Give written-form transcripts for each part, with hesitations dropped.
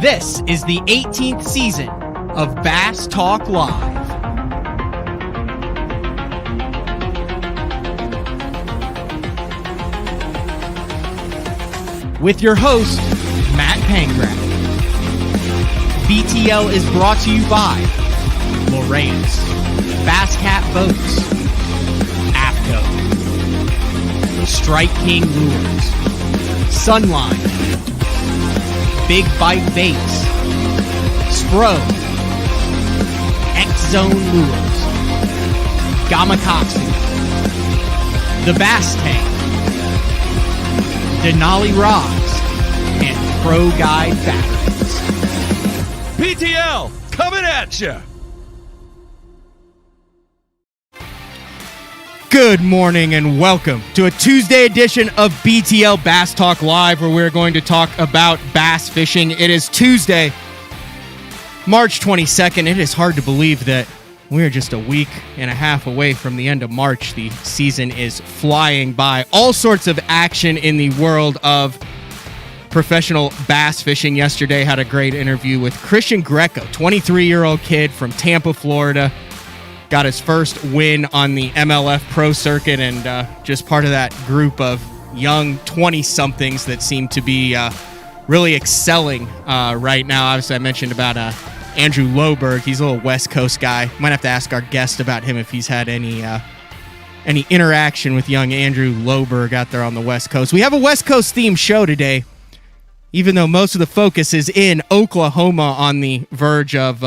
This is the 18th season of Bass Talk Live. With your host, Matt Pangrath. BTL is brought to you by Lorraine, Bass Cat Boats, AFCO, Strike King Lures, Sunline, Big Bite Baits, Spro, X-Zone Lures, Gamakatsu, The Bass Tank, Denali Rods, and Pro Guide Batteries. PTL, coming at you! Good morning and welcome to a Tuesday edition of BTL Bass Talk Live, where we're going to talk about bass fishing. It is Tuesday, March 22nd. It is hard to believe that we're just a week and a half away from the end of March. The season is flying by. All sorts of action in the world of professional bass fishing. Yesterday had a great interview with Christian Greco, 23-year-old kid from Tampa, Florida. Got his first win on the MLF Pro Circuit, and just part of that group of young 20-somethings that seem to be really excelling right now. Obviously, I mentioned about Andrew Loberg. He's a little West Coast guy. Might have to ask our guest about him if he's had any interaction with young Andrew Loberg out there on the West Coast. We have a West Coast themed show today, even though most of the focus is in Oklahoma on the verge of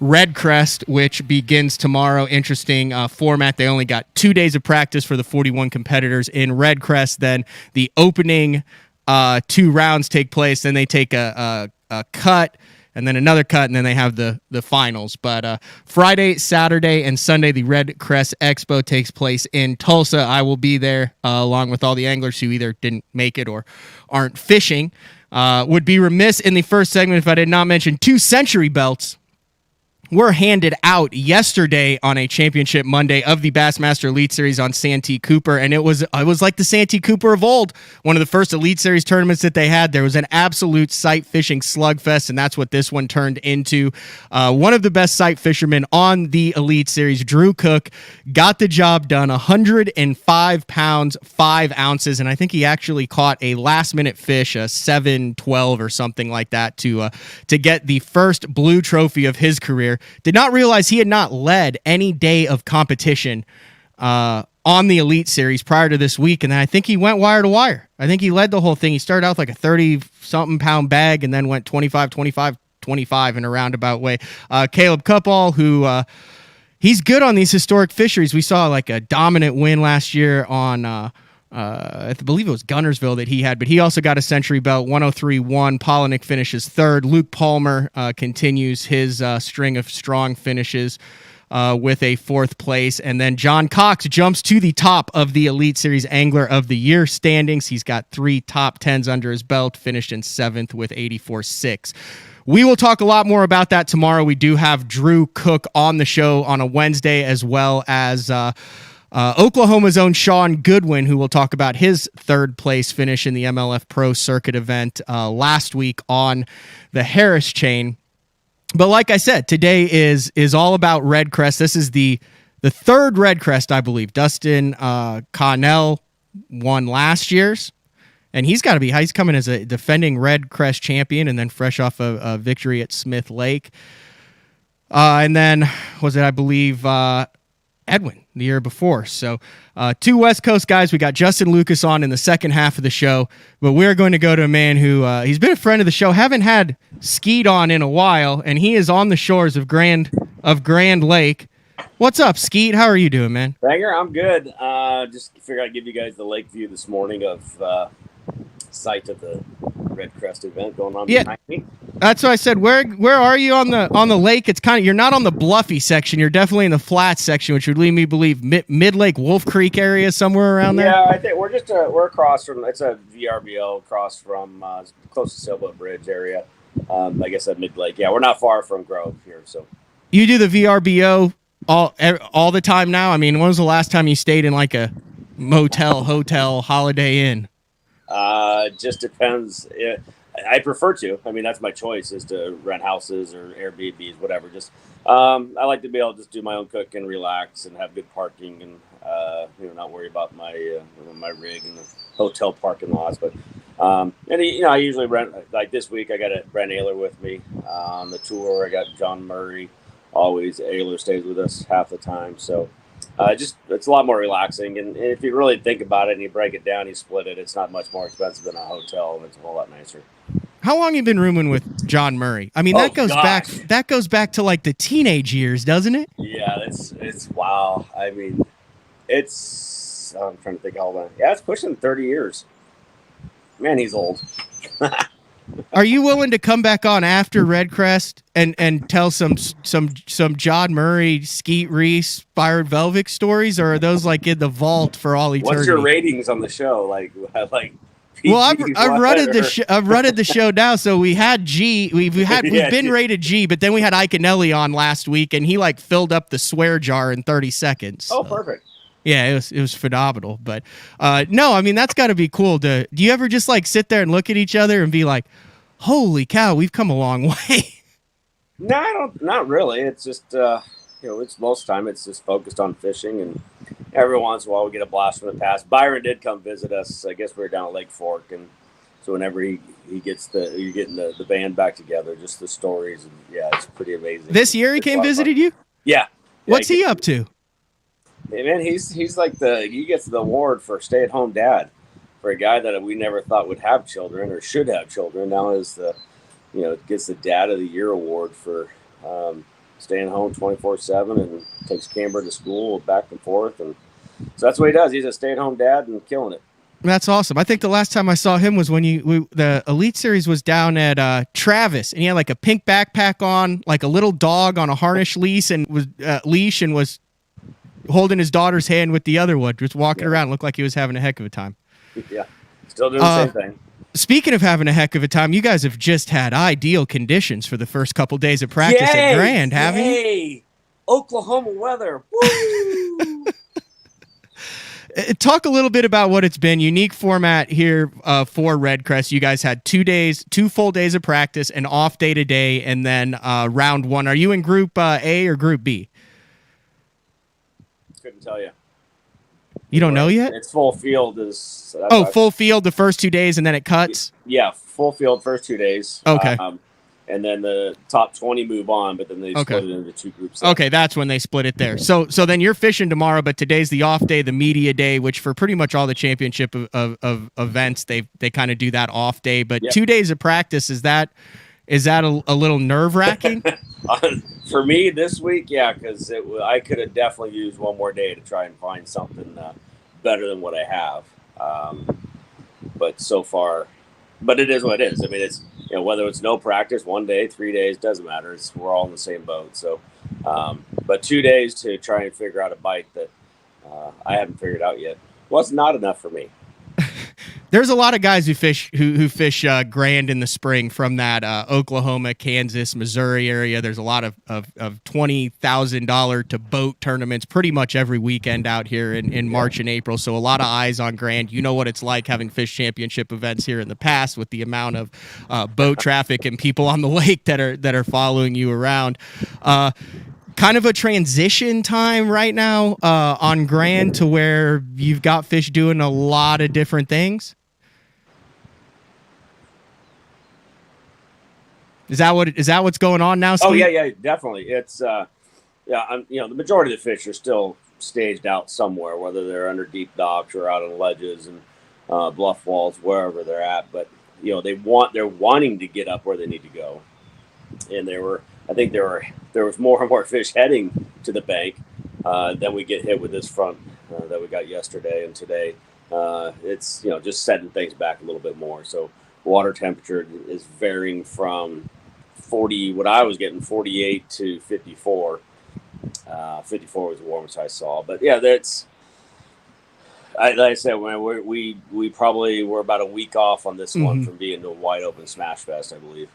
REDCREST, which begins tomorrow. Interesting format. They only got 2 days of practice for the 41 competitors in REDCREST. Then the opening 2 rounds take place. Then they take a cut, and then another cut, and then they have the finals. But Friday, Saturday, and Sunday, the REDCREST Expo takes place in Tulsa. I will be there along with all the anglers who either didn't make it or aren't fishing. Would be remiss in the first segment if I did not mention 2 Century belts were handed out yesterday on a championship Monday of the Bassmaster Elite Series on Santee Cooper, and it was like the Santee Cooper of old, one of the first Elite Series tournaments that they had. There was an absolute sight fishing slugfest, and that's what this one turned into. One of the best sight fishermen on the Elite Series, Drew Cook, got the job done. 105 pounds 5 ounces, and I think he actually caught a last-minute fish, a 7-12 or something like that, to get the first blue trophy of his career. Did not realize he had not led any day of competition on the Elite Series prior to this week, and then I think he went wire to wire. I think he led the whole thing. He started out with like a 30-something pound bag and then went 25, 25, 25 in a roundabout way. Caleb Cupall, who he's good on these historic fisheries. We saw like a dominant win last year on I believe it was Gunnersville that he had, but he also got a Century belt, 103-1. Polinick finishes 3rd. Luke Palmer continues his string of strong finishes with a 4th place. And then John Cox jumps to the top of the Elite Series Angler of the Year standings. He's got 3 top 10s under his belt, finished in 7th with 84.6. We will talk a lot more about that tomorrow. We do have Drew Cook on the show on a Wednesday, as well as Oklahoma's own Sean Goodwin, who will talk about his 3rd place finish in the MLF Pro Circuit event last week on the Harris chain. But like I said, today is all about REDCREST. This is the 3rd REDCREST, I believe. Dustin Connell won last year's, and he's got to be high. He's coming as a defending REDCREST champion, and then fresh off a victory at Smith Lake. And then was it, I believe, Edwin the year before. So 2 West Coast guys. We got Justin Lucas on in the second half of the show, but we're going to go to a man who he's been a friend of the show. Haven't had Skeet on in a while, and he is on the shores of Grand Lake. What's up, Skeet? How are you doing, man? Banger, I'm good. Just figured I'd give you guys the lake view this morning of site of the REDCREST event going on behind me. That's what I said. Where are you on the lake? It's kind of, you're not on the bluffy section. You're definitely in the flat section, which would lead me to believe Mid Lake Wolf Creek area somewhere around there. Yeah, I think we're just we're across from, it's a VRBO across from close to Silva Bridge area. I guess at Mid Lake. Yeah, we're not far from Grove here. So you do the VRBO all the time now? I mean, when was the last time you stayed in like a motel, hotel, Holiday Inn? Just depends. I prefer to. I mean, that's my choice, is to rent houses or Airbnbs, whatever. Just I like to be able to just do my own cooking, relax, and have good parking, and not worry about my rig and the hotel parking lots. But I usually rent, like this week I got Brent Ayler with me on the tour. I got John Murray. Always Ayler stays with us half the time, so. It's a lot more relaxing, and if you really think about it and you break it down, you split it, it's not much more expensive than a hotel, and it's a whole lot nicer. How long have you been rooming with John Murray? I mean, that goes back to like the teenage years, doesn't it? Yeah, it's wow. I mean, I'm trying to think how long. Yeah, it's pushing 30 years. Man, he's old. Are you willing to come back on after REDCREST and tell some John Murray, Skeet Reese, Byron Velvick stories, or are those like in the vault for all eternity? What's your ratings on the show? Like well, I've running the show now. So we had G. We've been rated G, but then we had Ike Anelli on last week, and he like filled up the swear jar in 30 seconds. Oh, perfect. Yeah, it was phenomenal. But no, I mean, that's got to be cool. Do you ever just like sit there and look at each other and be like, "Holy cow, we've come a long way"? No, I don't. Not really. It's just it's most of the time it's just focused on fishing, and every once in a while we get a blast from the past. Byron did come visit us. I guess we were down at Lake Fork, and so whenever he gets you're getting the band back together, just the stories, and yeah, it's pretty amazing. This year he came visited you? Yeah. What's he up to? Hey, man, he's like he gets the award for stay-at-home dad for a guy that we never thought would have children or should have children. Now is gets the Dad of the Year award for staying home 24/7 and takes Camber to school back and forth, and so that's what he does. He's a stay-at-home dad and killing it. That's awesome. I think the last time I saw him was when the Elite Series was down at Travis, and he had like a pink backpack on, like a little dog on a harness leash, and was holding his daughter's hand with the other one, just walking around. Looked like he was having a heck of a time. Yeah, still doing the same thing. Speaking of having a heck of a time, you guys have just had ideal conditions for the first couple days of practice at Grand, haven't you? Oklahoma weather. Woo! Talk a little bit about what it's been. Unique format here for REDCREST. You guys had 2 full days of practice, an off day today, and then round one. Are you in Group A or Group B? Couldn't tell you. You don't know yet? It's full field. Full field the first 2 days, and then it cuts? Yeah, full field first 2 days. Okay. And then the top 20 move on, but then they split it into 2 groups. Okay, that's when they split it there. So then you're fishing tomorrow, but today's the off day, the media day, which for pretty much all the championship of events, they kind of do that off day. But 2 days of practice, is that a little nerve-wracking? For me this week, yeah, because I could have definitely used one more day to try and find something better than what I have. But so far, it is what it is. I mean, it's whether it's no practice, 1 day, 3 days, doesn't matter. We're all in the same boat. So, but 2 days to try and figure out a bite that I haven't figured out yet was not enough for me. There's a lot of guys who fish Grand in the spring from that Oklahoma, Kansas, Missouri area. There's a lot of $20,000 to boat tournaments pretty much every weekend out here in March and April. So a lot of eyes on Grand. You know what it's like having fish championship events here in the past with the amount of boat traffic and people on the lake that are following you around. Kind of a transition time right now on Grand to where you've got fish doing a lot of different things. Is that what's going on now, Skeet? Oh yeah, definitely. It's the majority of the fish are still staged out somewhere, whether they're under deep docks or out on ledges and bluff walls, wherever they're at. But they're wanting to get up where they need to go, and I think there was more and more fish heading to the bank than we get hit with this front that we got yesterday and today. It's just setting things back a little bit more. So water temperature is varying from 40, what I was getting, 48 to 54. 54 was the warmest I saw. But yeah, like I said, we probably were about a week off on this one from being a wide open smash fest, I believe.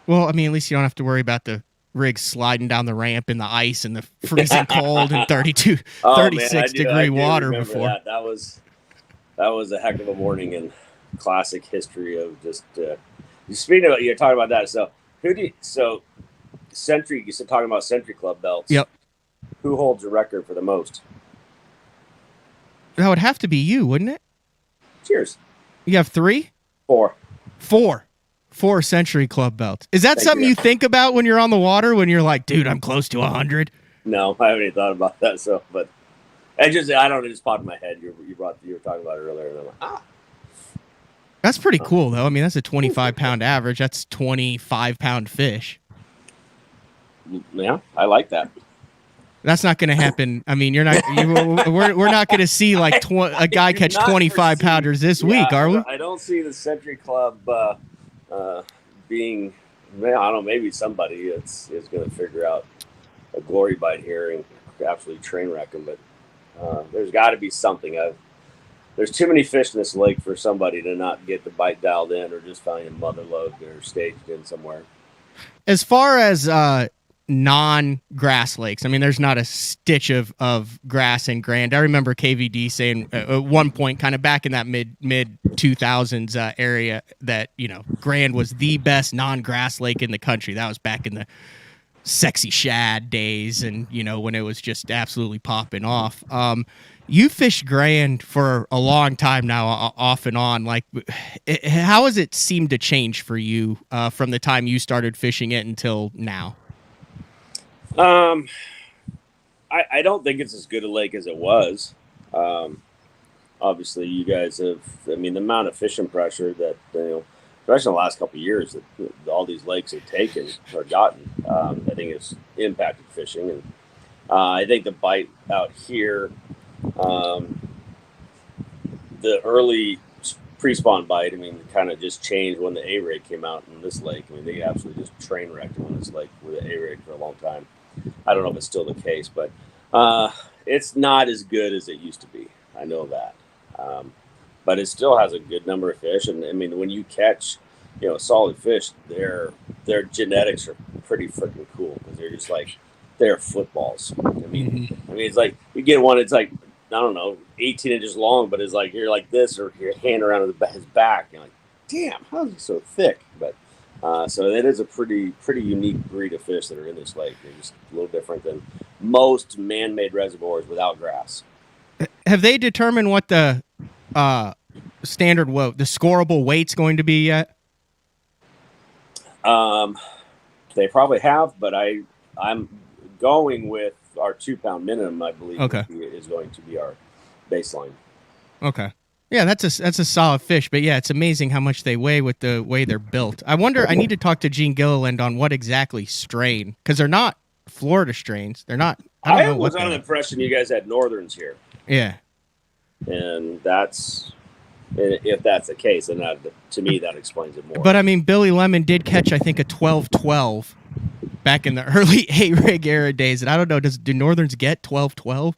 Well, I mean, at least you don't have to worry about the rig sliding down the ramp in the ice and the freezing cold and 36 degree water before. That was a heck of a morning in classic history of just Speaking of, you're talking about that. So Century, you said talking about Century Club belts. Yep. Who holds the record for the most? That would have to be you, wouldn't it? Cheers. You have 3? 4. 4 Century Club belts. Is that something you think about when you're on the water, when you're like, dude, I'm close to 100? No, I haven't even thought about that. So, but I don't know, it just popped in my head. You were talking about it earlier, and I'm like, That's pretty cool, though. I mean, that's a 25-pound average. That's 25-pound fish. Yeah, I like that. That's not going to happen. I mean, we're not going to see like a guy catch 25-pounders this week, are we? I don't see the Century Club being. I don't know. Maybe somebody is going to figure out a glory bite here and absolutely train wreck them. But there's got to be something. There's too many fish in this lake for somebody to not get the bite dialed in, or just find a mother lode or staged in somewhere. As far as non-grass lakes, I mean, there's not a stitch of grass in Grand. I remember KVD saying at one point, kind of back in that mid 2000s area, that Grand was the best non-grass lake in the country. That was back in the Sexy Shad days, and when it was just absolutely popping off. You fished Grand for a long time now, off and on. Like, how has it seemed to change for you from the time you started fishing it until now? I don't think it's as good a lake as it was. Obviously, you guys have. I mean, the amount of fishing pressure that especially in the last couple of years, that all these lakes have taken or gotten, I think it's impacted fishing, and I think the bite out here, the early pre-spawn bite, I mean, kind of just changed when the A-rig came out in this lake. I mean, they absolutely just train wrecked on this lake with the A-rig for a long time. I don't know if it's still the case, but it's not as good as it used to be. I know that. But it still has a good number of fish. And I mean, when you catch, solid fish, their genetics are pretty freaking cool, because they're just like, they're footballs. I mean, it's like you get one, it's like, I don't know, 18 inches long, but it's like you're like this, or your hand around his back. You're like, damn, how is he so thick? But so it is a pretty unique breed of fish that are in this lake. They're just a little different than most man-made reservoirs without grass. Have they determined what the standard the scoreable weight's going to be yet? They probably have, but I'm going with our 2-pound minimum. I believe is going to be our baseline. Okay. Yeah, that's a solid fish, but yeah, it's amazing how much they weigh with the way they're built. I wonder. I need to talk to Gene Gilliland on what exactly strain, because they're not Florida strains. They're not. I was under the impression you guys had northerns here. Yeah, and if that's the case, then to me that explains it more. But I mean, Billy Lemon did catch, I think, a 12-12 back in the early A-rig era days, and I don't know. Do northerns get 12-12?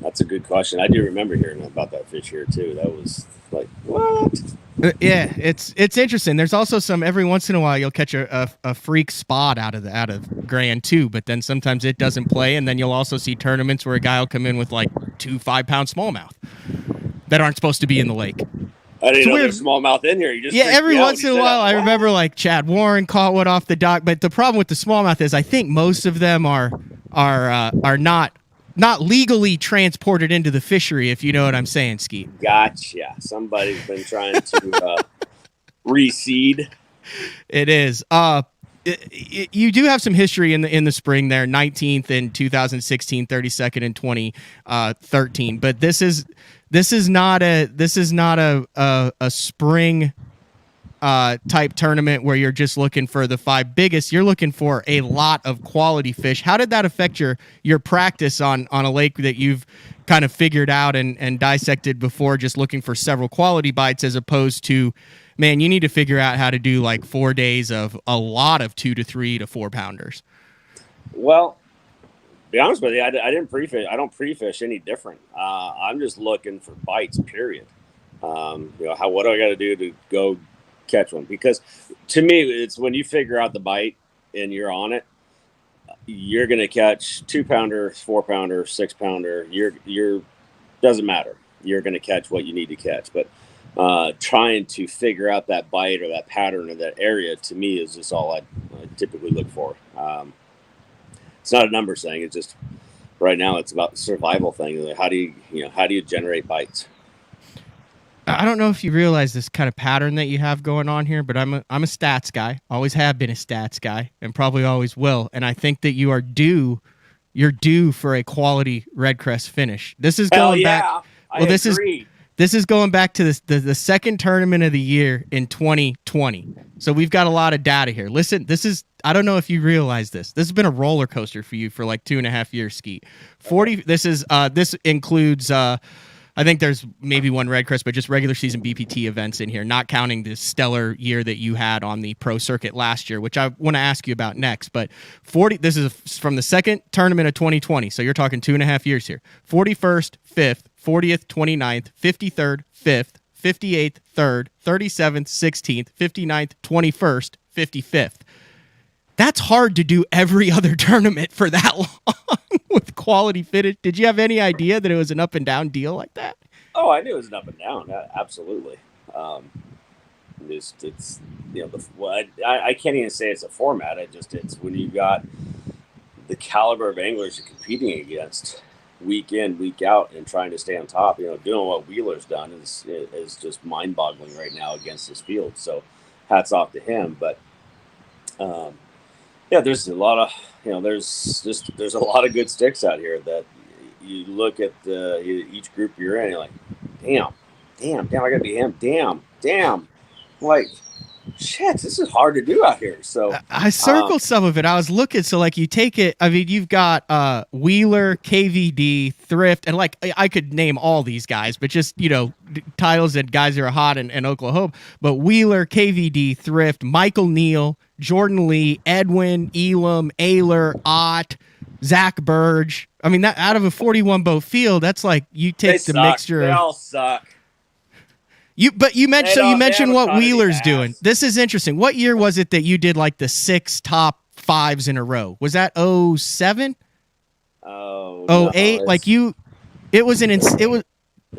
That's a good question. I do remember hearing about that fish here too. That was like, what? Yeah, it's interesting. There's also some, every once in a while you'll catch a freak spot out of Grand too, but then sometimes it doesn't play, and then you'll also see tournaments where a guy will come in with like 2 5-pound smallmouth that aren't supposed to be in the lake. I didn't know there's smallmouth in here. Every once in a while I remember like Chad Warren caught one off the dock, but the problem with the smallmouth is I think most of them are not legally transported into the fishery, if you know what I'm saying, Skeet. Gotcha. Somebody's been trying to reseed. It is. You do have some history in the spring there, 19th in 2016, 32nd in 2013. But this is not a spring type tournament where you're just looking for the 5 biggest. You're looking for a lot of quality fish. How did that affect your practice on a lake that you've kind of figured out and dissected before, just looking for several quality bites, as opposed to, man, you need to figure out how to do like 4 days of a lot of 2 to 3 to 4 pounders? Well, to be honest with you, I didn't pre-fish. I don't pre-fish any different. I'm just looking for bites, period. What do I got to do to go catch one? Because to me, it's when you figure out the bite and you're on it, you're going to catch 2-pounder, 4-pounder, 6-pounder. You're doesn't matter. You're going to catch what you need to catch. But trying to figure out that bite or that pattern or that area, to me, is just all I typically look for. It's not a numbers thing. It's just right now it's about the survival thing. Like how do you generate bites? I don't know if you realize this kind of pattern that you have going on here, but I'm a stats guy. Always have been a stats guy, and probably always will. And I think that you're due for a quality REDCREST finish. This is going back. Well, this is going back to the second tournament of the year in 2020. So we've got a lot of data here. Listen, I don't know if you realize this. This has been a roller coaster for you for like 2.5 years, Skeet. 40. This includes. I think there's maybe one REDCREST, but just regular season BPT events in here, not counting the stellar year that you had on the pro circuit last year, which I want to ask you about next. But 40. This is from the second tournament of 2020, so you're talking 2.5 years here. 41st, 5th, 40th, 29th, 53rd, 5th, 58th, 3rd, 37th, 16th, 59th, 21st, 55th. That's hard to do every other tournament for that long with quality finish. Did you have any idea that it was an up and down deal like that? Oh, I knew it was an up and down. Absolutely. It's I can't even say it's a format. It's when you got the caliber of anglers you're competing against week in, week out, and trying to stay on top. Doing what Wheeler's done is just mind boggling right now against this field. So hats off to him. But there's a lot of there's a lot of good sticks out here that you look at each group you're in, you're like, damn, I gotta be him, damn, like, shit, this is hard to do out here. So I circled some of it. I was looking, so like you take it. I mean, you've got Wheeler, KVD, Thrift, and like I could name all these guys, but just titles and guys that are hot in Oklahoma. But Wheeler, KVD, Thrift, Michael Neal, Jordan Lee, Edwin, Elam, Ayler, Ott, Zach Burge. I mean, that out of a 41 boat field, that's like you take the mixture. They all suck. You mentioned what Wheeler's doing. This is interesting. What year was it that you did like the 6 top 5s in a row? Was that 07? Oh, 08? No, like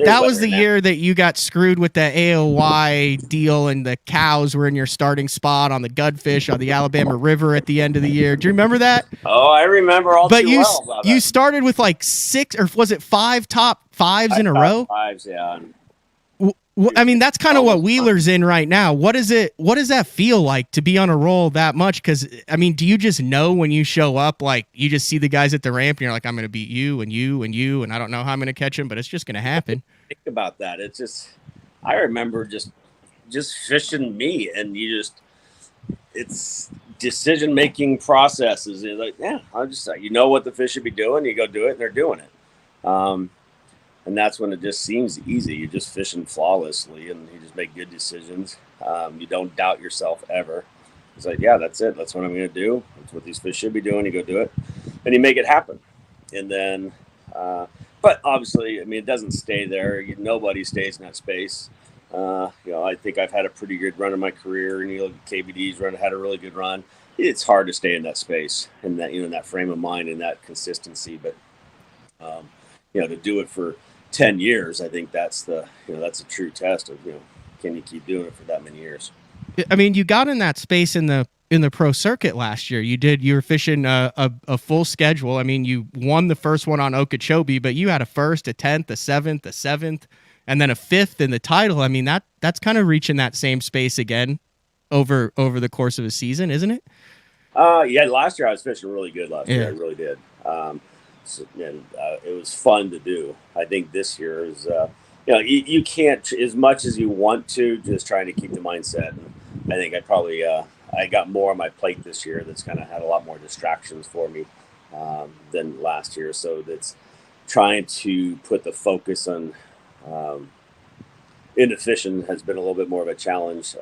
that was the year that you got screwed with the AOY deal and the cows were in your starting spot on the Gudfish on the Alabama River at the end of the year. Do you remember that? Oh, I remember all too well about you that. started with like 6, or was it 5 top 5s in a row? 5s, yeah. I mean, that's kind of what Wheeler's in right now. What does that feel like to be on a roll that much? Because, I mean, do you just know when you show up, like you just see the guys at the ramp and you're like, I'm going to beat you and you and you, and I don't know how I'm going to catch him, but it's just going to happen. Think about that. It's just, I remember just fishing me, and it's decision-making processes. You're like, yeah, I'll just, what the fish should be doing, you go do it, and they're doing it. And that's when it just seems easy. You're just fishing flawlessly, and you just make good decisions. You don't doubt yourself ever. It's like, yeah, that's it. That's what I'm going to do. That's what these fish should be doing. You go do it, and you make it happen. And then, but obviously, I mean, it doesn't stay there. Nobody stays in that space. I think I've had a pretty good run in my career, and KBD's had a really good run. It's hard to stay in that space and that in that frame of mind and that consistency. But to do it for 10 years, I think that's a true test of, can you keep doing it for that many years? I mean, you got in that space in the pro circuit last year. You were fishing a full schedule. I mean, you won the first one on Okeechobee, but you had a 1st, a 10th, a 7th, a 7th, and then a 5th in the title. I mean, that's kind of reaching that same space again over the course of a season, isn't it? Yeah, last year I was fishing really good last year. I really did. It was fun to do. I think this year is, you can't, as much as you want to, just trying to keep the mindset. And I think I got more on my plate this year that's kind of had a lot more distractions for me than last year. So that's trying to put the focus on into fishing has been a little bit more of a challenge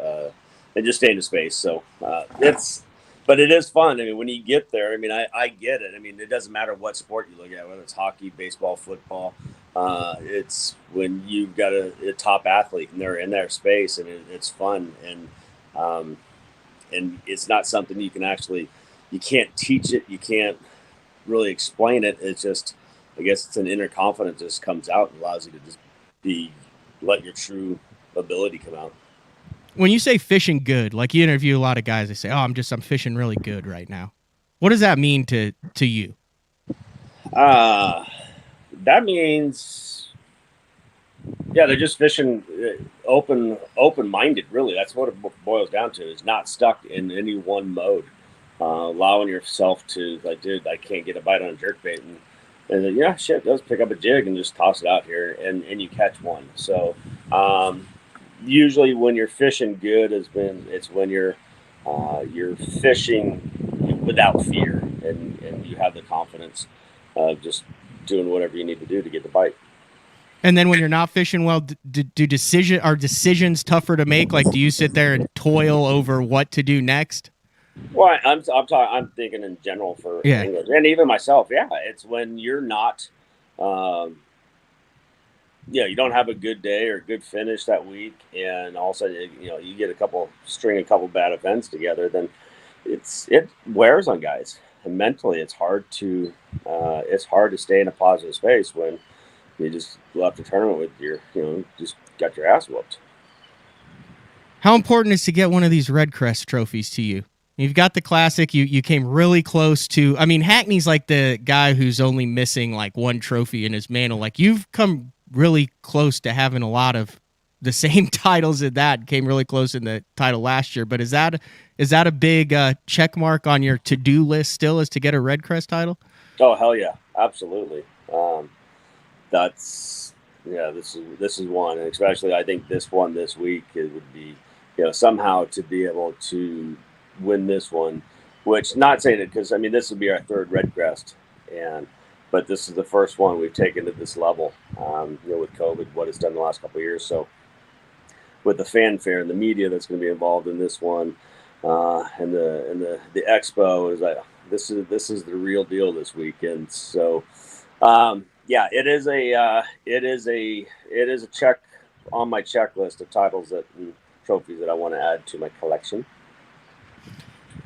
and just staying in space. So but it is fun. I mean, when you get there, I mean, I get it. I mean, it doesn't matter what sport you look at, whether it's hockey, baseball, football. It's when you've got a top athlete and they're in their space, and it's fun. And it's not something you can't teach it. You can't really explain it. It's just, I guess it's an inner confidence that just comes out and allows you to just let your true ability come out. When you say fishing good, like you interview a lot of guys, they say, "Oh, I'm fishing really good right now." What does that mean to you? That means, yeah, they're just fishing open-minded. Really, that's what it boils down to. Is not stuck in any one mode, allowing yourself to, like, dude, I can't get a bite on a jerkbait, and then, yeah, shit, let's pick up a jig and just toss it out here, and you catch one. So, usually when you're fishing good, it's when you're fishing without fear, and you have the confidence of just doing whatever you need to do to get the bite. And then when you're not fishing well, are decisions tougher to make? Like, do you sit there and toil over what to do next? Well, I'm thinking in general for English, and even myself. Yeah, it's when you're not, you don't have a good day or a good finish that week, and all of a sudden, you get a couple bad events together. Then it wears on guys, and mentally, it's hard to stay in a positive space when you just left the tournament with just got your ass whooped. How important is to get one of these REDCREST trophies to you? You've got the classic. You came really close to. I mean, Hackney's like the guy who's only missing like one trophy in his mantle. Like, you've come really close to having a lot of the same titles as that. Came really close in the title last year. But is that a big check mark on your to-do list still, is to get a REDCREST title? Oh, hell yeah, absolutely. This is one, and especially I think this one this week, it would be, somehow to be able to win this one, which, not saying it, because I mean, this would be our third REDCREST, but this is the first one we've taken to this level, with COVID, what it's done the last couple of years. So with the fanfare and the media that's going to be involved in this one, and the expo, is that this is the real deal this weekend. So, yeah, it is a check on my checklist of titles and trophies that I want to add to my collection.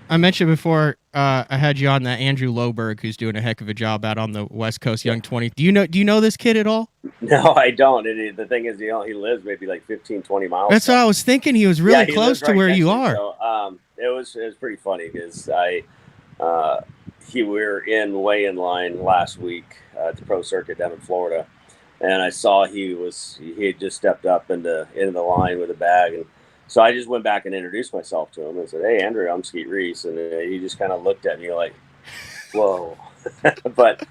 I mentioned before I had you on that Andrew Loberg, who's doing a heck of a job out on the West Coast, Young 20. Do you know this kid at all? No, I don't. The thing is, he lives maybe like 15, 20 miles. That's what I was thinking. He was really close to where you are. So, it was pretty funny because we were in weigh-in line last week at the pro circuit down in Florida, and I saw he had just stepped up into the line with a bag, and so I just went back and introduced myself to him and said, "Hey, Andrew, I'm Skeet Reese," and he just kind of looked at me like, "Whoa!" But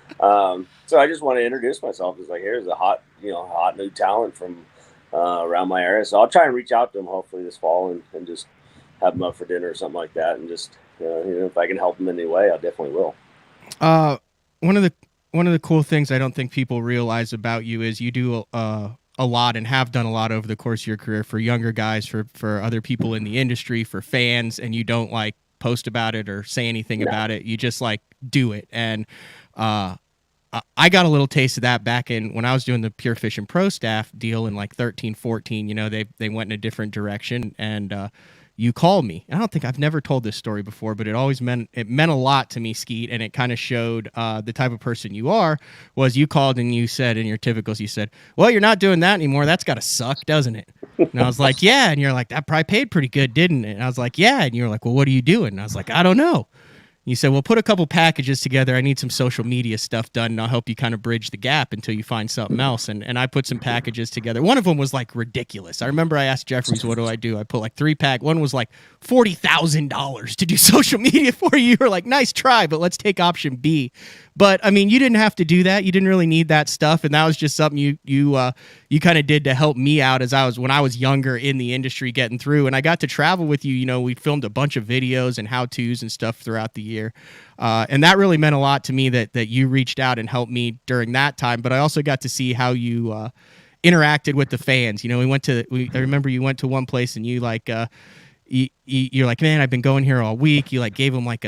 so I just want to introduce myself. It's like, here's a hot new talent from around my area. So I'll try and reach out to him hopefully this fall and just have him up for dinner or something like that, and just if I can help him in any way, I definitely will. One of the cool things I don't think people realize about you is you do a lot and have done a lot over the course of your career for younger guys, for other people in the industry, for fans, and you don't like post about it or say anything about it. You just like do it. And I got a little taste of that back when I was doing the Pure Fishing Pro staff deal in like 13, 14. They went in a different direction, and you called me. I don't think I've never told this story before, but it meant a lot to me, Skeet, and it kind of showed the type of person you are. Was you called and you said in your typicals, you said, "Well, you're not doing that anymore. That's got to suck, doesn't it?" And I was like, "Yeah." And you're like, "That probably paid pretty good, didn't it?" And I was like, "Yeah." And you're like, "Well, what are you doing?" And I was like, "I don't know." You said, "Well, put a couple packages together. I need some social media stuff done, and I'll help you kind of bridge the gap until you find something else." And I put some packages together. One of them was like ridiculous. I remember I asked Jeffries, "What do I do?" I put like 3-pack. One was like $40,000 to do social media for you. You were like, "Nice try, but let's take option B." But I mean, you didn't have to do that. You didn't really need that stuff, and that was just something you kind of did to help me out when I was younger in the industry getting through. And I got to travel with you. We filmed a bunch of videos and how-tos and stuff throughout the year, and that really meant a lot to me that you reached out and helped me during that time. But I also got to see how you interacted with the fans. I remember you went to one place and you like. You're like, "Man, I've been going here all week." You like gave them like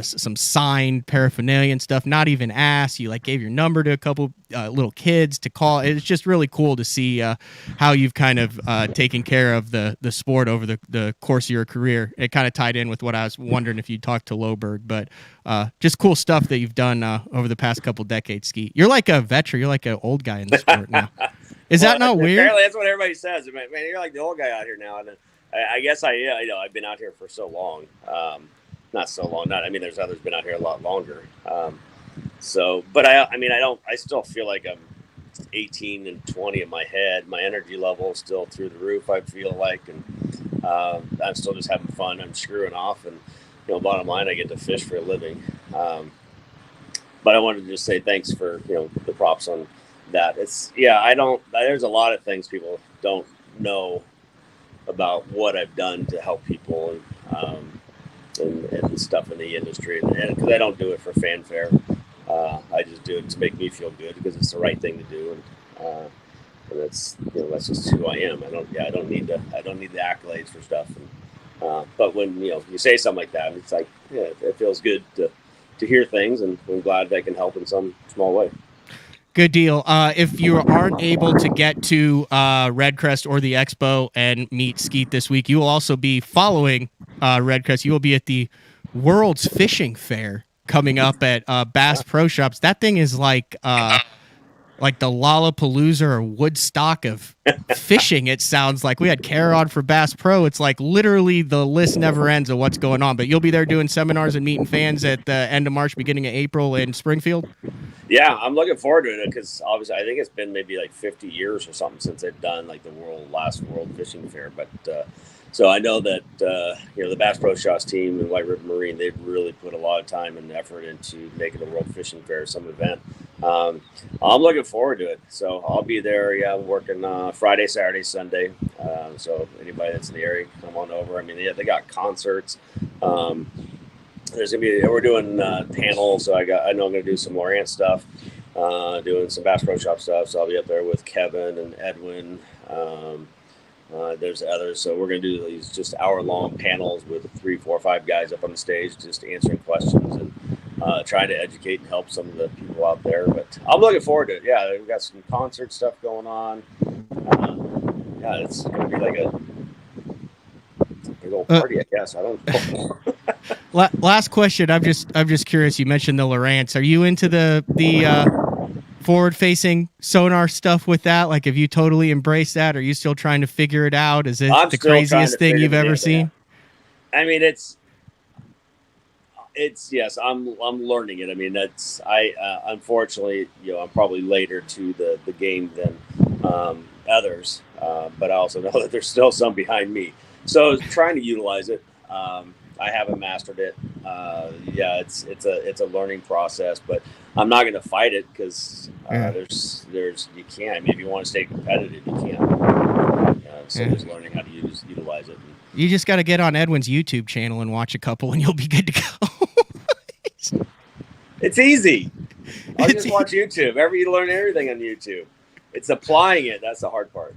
some signed paraphernalia and stuff, not even asked. You like gave your number to a couple little kids to call. It's just really cool to see how you've kind of taken care of the sport over the course of your career. It kind of tied in with what I was wondering if you talked to Loberg, but just cool stuff that you've done over the past couple decades, Skeet. You're like a veteran. You're like an old guy in the sport now. Is that not weird? Apparently, that's what everybody says. Man, you're like the old guy out here now. And I guess I've been out here for so long. Not so long. There's others been out here a lot longer. But I still feel like I'm 18 and 20 in my head. My energy level is still through the roof, I feel like. And I'm still just having fun. I'm screwing off. And, bottom line, I get to fish for a living. But I wanted to just say thanks for, the props on that. There's a lot of things people don't know about what I've done to help people and stuff in the industry. And because I don't do it for fanfare. I just do it to make me feel good because it's the right thing to do. And that's just who I am. I don't need the accolades for stuff. But when, you say something like that, it's like, it feels good to hear things, and I'm glad they can help in some small way. Good deal. If you aren't able to get to REDCREST or the Expo and meet Skeet this week, you will also be following REDCREST. You will be at the World's Fishing Fair coming up at Bass Pro Shops. That thing is like the Lollapalooza or Woodstock of fishing. It sounds like we had Kara on for Bass Pro. It's like literally the list never ends of what's going on. But you'll be there doing seminars and meeting fans at the end of March, beginning of April in Springfield. Yeah, I'm looking forward to it because obviously I think it's been maybe like 50 years or something since they've done like the last World Fishing Fair. But so I know that the Bass Pro Shops team and White River Marine, they've really put a lot of time and effort into making the World Fishing Fair some event. I'm looking forward to it. So I'll be there. Yeah, I'm working Friday, Saturday, Sunday. So anybody that's in the area, come on over. They got concerts. We're doing panels. So I know I'm going to do some Lowrance stuff, doing some Bass Pro Shop stuff. So I'll be up there with Kevin and Edwin. There's others. So we're going to do these just hour-long panels with 3, 4, 5 guys up on the stage, just answering questions and trying to educate and help some of the people out there. But I'm looking forward to it. Yeah, we've got some concert stuff going on. It's going to be like a big old party, I guess. I don't know. Last question. I'm just curious. You mentioned the Lowrance. Are you into the forward-facing sonar stuff with that? Like, have you totally embraced that? Or are you still trying to figure it out? Is it the craziest thing you've ever seen? It's yes. I'm learning it. Unfortunately, I'm probably later to the game than others, but I also know that there's still some behind me. So trying to utilize it. I haven't mastered it. It's a learning process, but I'm not going to fight it because there's you can't. If you want to stay competitive, you can't. Just learning how to utilize it. You just got to get on Edwin's YouTube channel and watch a couple, and you'll be good to go. It's easy. I'll just watch YouTube. You learn everything on YouTube. It's applying it. That's the hard part.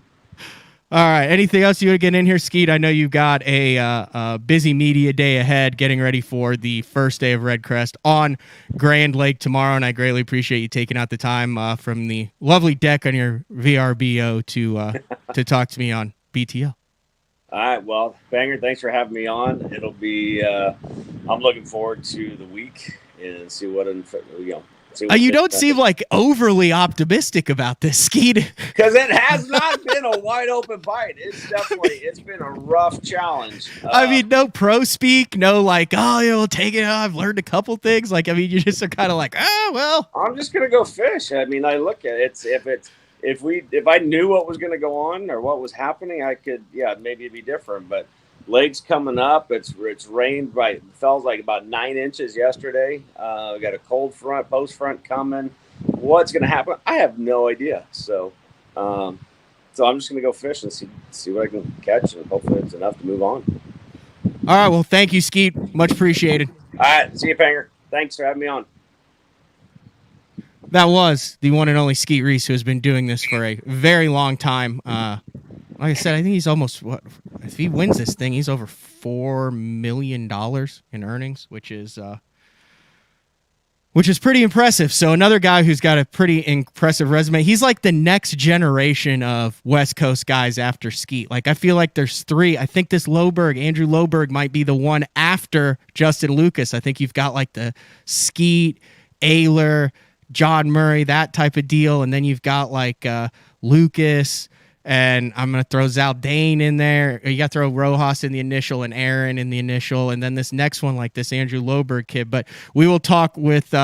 All right. Anything else you want to get in here, Skeet? I know you've got a busy media day ahead, getting ready for the first day of REDCREST on Grand Lake tomorrow, and I greatly appreciate you taking out the time from the lovely deck on your VRBO to talk to me on BTL. All right. Well, Banger, thanks for having me on. It'll be. I'm looking forward to the week and see what you don't seem like overly optimistic about this, Skeet. Because it has not been a wide open bite. It's been a rough challenge. No pro speak, no take it. I've learned a couple things. You just are kind of like, well. I'm just gonna go fish. I look at it. If I knew what was gonna go on or what was happening, I could, maybe it'd be different. But lake's coming up. It's rained felt like about 9 inches yesterday. We got a cold front, post front coming. What's going to happen? I have no idea. So I'm just going to go fish and see what I can catch, and hopefully it's enough to move on. All right. Well, thank you, Skeet. Much appreciated. All right. See you, Panger. Thanks for having me on. That was the one and only Skeet Reese, who has been doing this for a very long time. Like I said, I think he's almost, if he wins this thing, he's over $4 million in earnings, which is pretty impressive. So another guy who's got a pretty impressive resume. He's like the next generation of West Coast guys after Skeet. I feel like there's 3. I think this Andrew Loberg might be the one after Justin Lucas. I think you've got the Skeet, Ayler, John Murray, that type of deal. And then you've got like Lucas, and I'm going to throw Zaldane in there. You got to throw Rojas in the initial and Aaron in the initial. And then this next one, like this Andrew Loberg kid. But we will talk with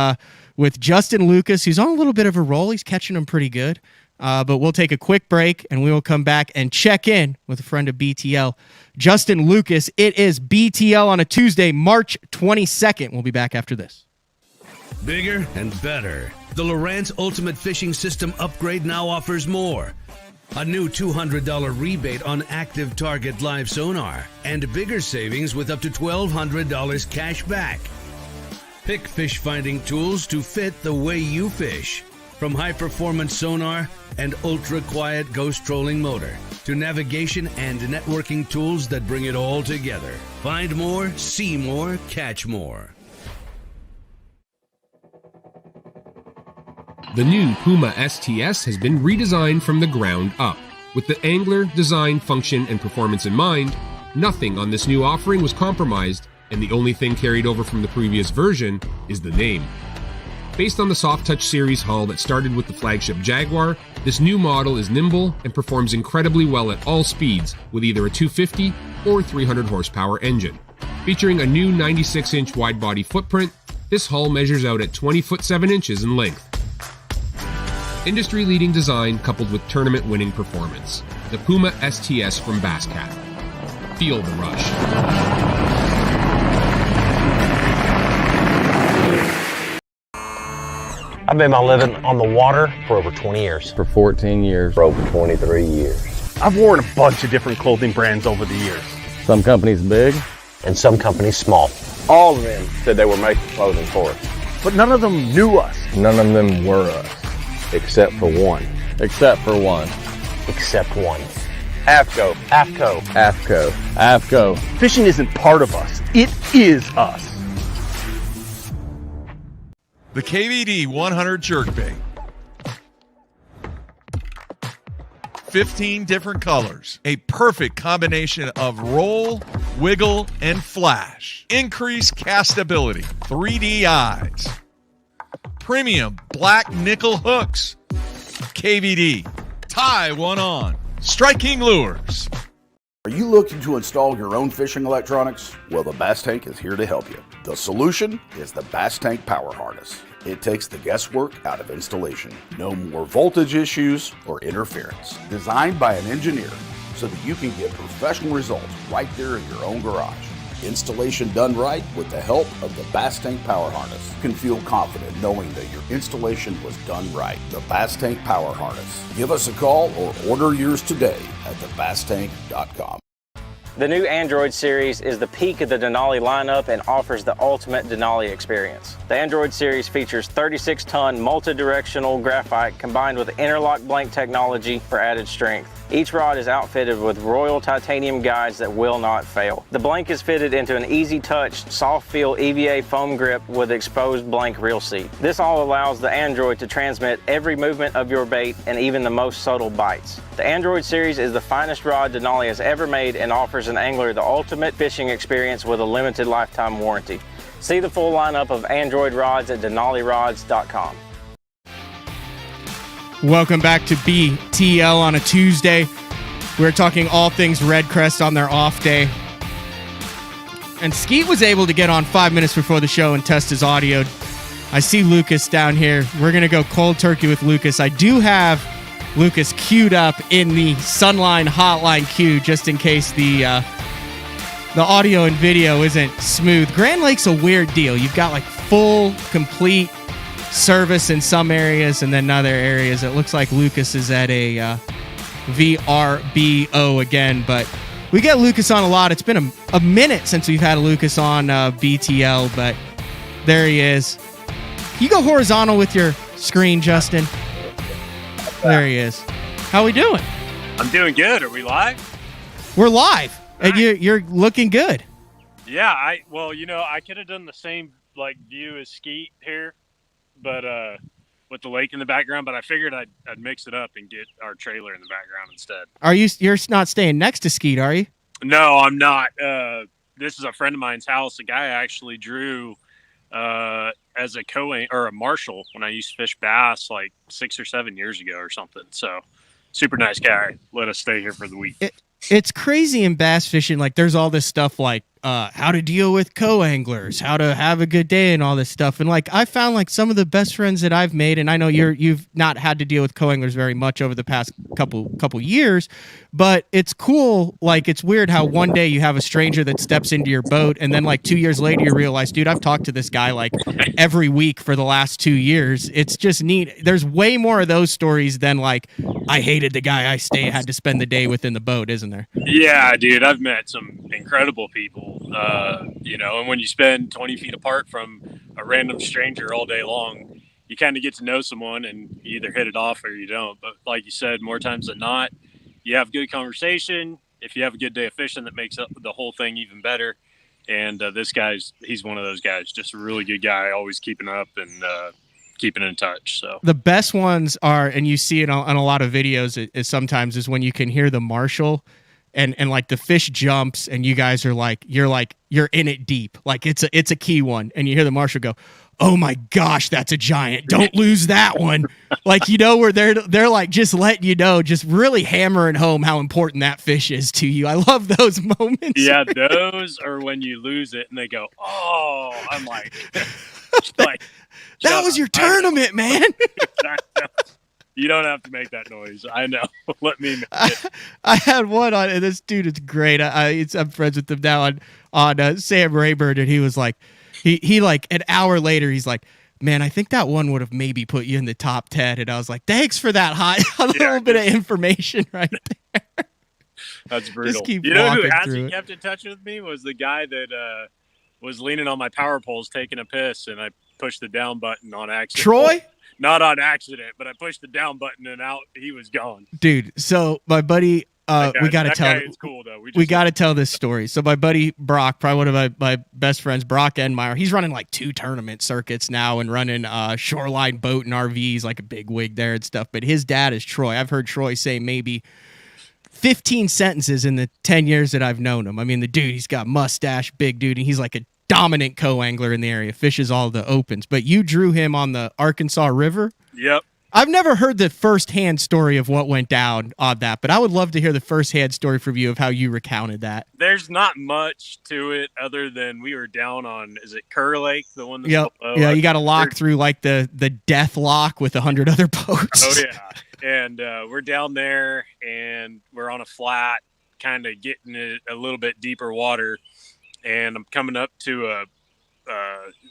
Justin Lucas, who's on a little bit of a roll. He's catching them pretty good. But we'll take a quick break, and we will come back and check in with a friend of BTL, Justin Lucas. It is BTL on a Tuesday, March 22nd. We'll be back after this. Bigger and better. The Lowrance Ultimate Fishing System upgrade now offers more. A new $200 rebate on active target live sonar, and bigger savings with up to $1,200 cash back. Pick fish finding tools to fit the way you fish. From high-performance sonar and ultra-quiet ghost trolling motor to navigation and networking tools that bring it all together. Find more, see more, catch more. The new Puma STS has been redesigned from the ground up. With the angler, design, function, and performance in mind, nothing on this new offering was compromised, and the only thing carried over from the previous version is the name. Based on the Soft Touch series hull that started with the flagship Jaguar, this new model is nimble and performs incredibly well at all speeds with either a 250 or 300 horsepower engine. Featuring a new 96-inch wide-body footprint, this hull measures out at 20 foot 7 inches in length. Industry-leading design coupled with tournament-winning performance. The Puma STS from Basscat. Feel the rush. I've made my living on the water for over 20 years. For 14 years. For over 23 years. I've worn a bunch of different clothing brands over the years. Some companies big. And some companies small. All of them said they were making clothing for us. But none of them knew us. None of them were us. Except for one. Except for one. Except one. AFCO. AFCO. AFCO. AFCO. Fishing isn't part of us. It is us. The KVD 100 jerkbait. 15 different colors. A perfect combination of roll, wiggle, and flash. Increased castability. 3D eyes. Premium black nickel hooks. KVD. Tie one on. Striking lures. Are you looking to install your own fishing electronics? Well, the Bass Tank is here to help you. The solution is the Bass Tank Power Harness. It takes the guesswork out of installation. No more voltage issues or interference. Designed by an engineer so that you can get professional results right there in your own garage. Installation done right with the help of the Bass Tank Power Harness. You can feel confident knowing that your installation was done right. The Bass Tank Power Harness. Give us a call or order yours today at thebasstank.com. The new Android series is the peak of the Denali lineup and offers the ultimate Denali experience. The Android series features 36-ton multi-directional graphite combined with interlock blank technology for added strength. Each rod is outfitted with Royal titanium guides that will not fail. The blank is fitted into an easy-touch, soft-feel EVA foam grip with exposed blank reel seat. This all allows the Android to transmit every movement of your bait and even the most subtle bites. The Android series is the finest rod Denali has ever made and offers an angler the ultimate fishing experience with a limited lifetime warranty. See the full lineup of Android rods at denalirods.com. Welcome back to BTL on a Tuesday. We're talking all things REDCREST on their off day. And Skeet was able to get on 5 minutes before the show and test his audio. I see Lucas down here. We're going to go cold turkey with Lucas. I do have Lucas queued up in the Sunline hotline queue just in case the audio and video isn't smooth. Grand Lake's a weird deal. You've got like full, complete service in some areas, and then in other areas it looks like Lucas is at a VRBO again, but we get Lucas on a lot. It's been a minute since we've had Lucas on BTL, but there he is. You go horizontal with your screen, Justin. There he is. How we doing? I'm doing good. Are we live? We're live, nice. And you're looking good. Yeah, I could have done the same view as Skeet here, but with the lake in the background, but I figured I'd mix it up and get our trailer in the background instead. You're not staying next to Skeet, are you? No, I'm not. This is a friend of mine's house. The guy actually drew as a or a marshal when I used to fish bass like 6 or 7 years ago or something. So super nice guy. Let us stay here for the week. It's crazy in bass fishing. Like there's all this stuff like how to deal with co-anglers, how to have a good day and all this stuff. And like I found like some of the best friends that I've made, and I know you've not had to deal with co-anglers very much over the past couple years, but it's cool. Like it's weird how one day you have a stranger that steps into your boat and then like 2 years later you realize, dude, I've talked to this guy like every week for the last 2 years. It's just neat. There's way more of those stories than like I hated the guy I had to spend the day with in the boat, isn't there? Yeah, dude, I've met some incredible people, and when you spend 20 feet apart from a random stranger all day long, you kind of get to know someone and you either hit it off or you don't. But like you said, more times than not, you have good conversation. If you have a good day of fishing, that makes up the whole thing even better. And he's one of those guys, just a really good guy, always keeping up and keeping in touch. So the best ones are, and you see it on a lot of videos, is when you can hear the marshal and like the fish jumps and you guys are like, you're in it deep. Like it's a key one. And you hear the marshal go, oh my gosh, that's a giant. Don't lose that one. Like, where they're like, just letting you know, just really hammering home how important that fish is to you. I love those moments. Yeah. Those are when you lose it and they go, oh, I'm like, that was your tournament, man. You don't have to make that noise. I know. Let me make it. I had one on, and this dude is great. I'm friends with him now on Sam Rayburn, and he was like, he like an hour later, he's like, man, I think that one would have maybe put you in the top 10. And I was like, thanks for that little bit of information right there. That's brutal. Just keep who walking hasn't through it. kept in touch with me was the guy that was leaning on my power poles taking a piss, and I pushed the down button on accident. Troy? Not on accident, but I pushed the down button and out. He was gone. Dude, so my buddy, we got to tell. It's cool though. We got to tell this story. So my buddy Brock, probably one of my best friends, Brock Enmeyer, he's running like 2 tournament circuits now and running shoreline boat and RVs, like a big wig there and stuff. But his dad is Troy. I've heard Troy say maybe 15 sentences in the 10 years that I've known him. I mean, the dude, he's got mustache, big dude, and he's like a dominant co-angler in the area, fishes all the opens. But you drew him on the Arkansas River. Yep. I've never heard the first-hand story of what went down on that, but I would love to hear the first-hand story from you of how you recounted that. There's not much to it other than we were down on, is it Kerr Lake, the one that's Yep. below? Yeah, you got to lock through like the death lock with 100 other boats. Oh, yeah. And we're down there, and we're on a flat, kind of getting it a little bit deeper water, and I'm coming up to a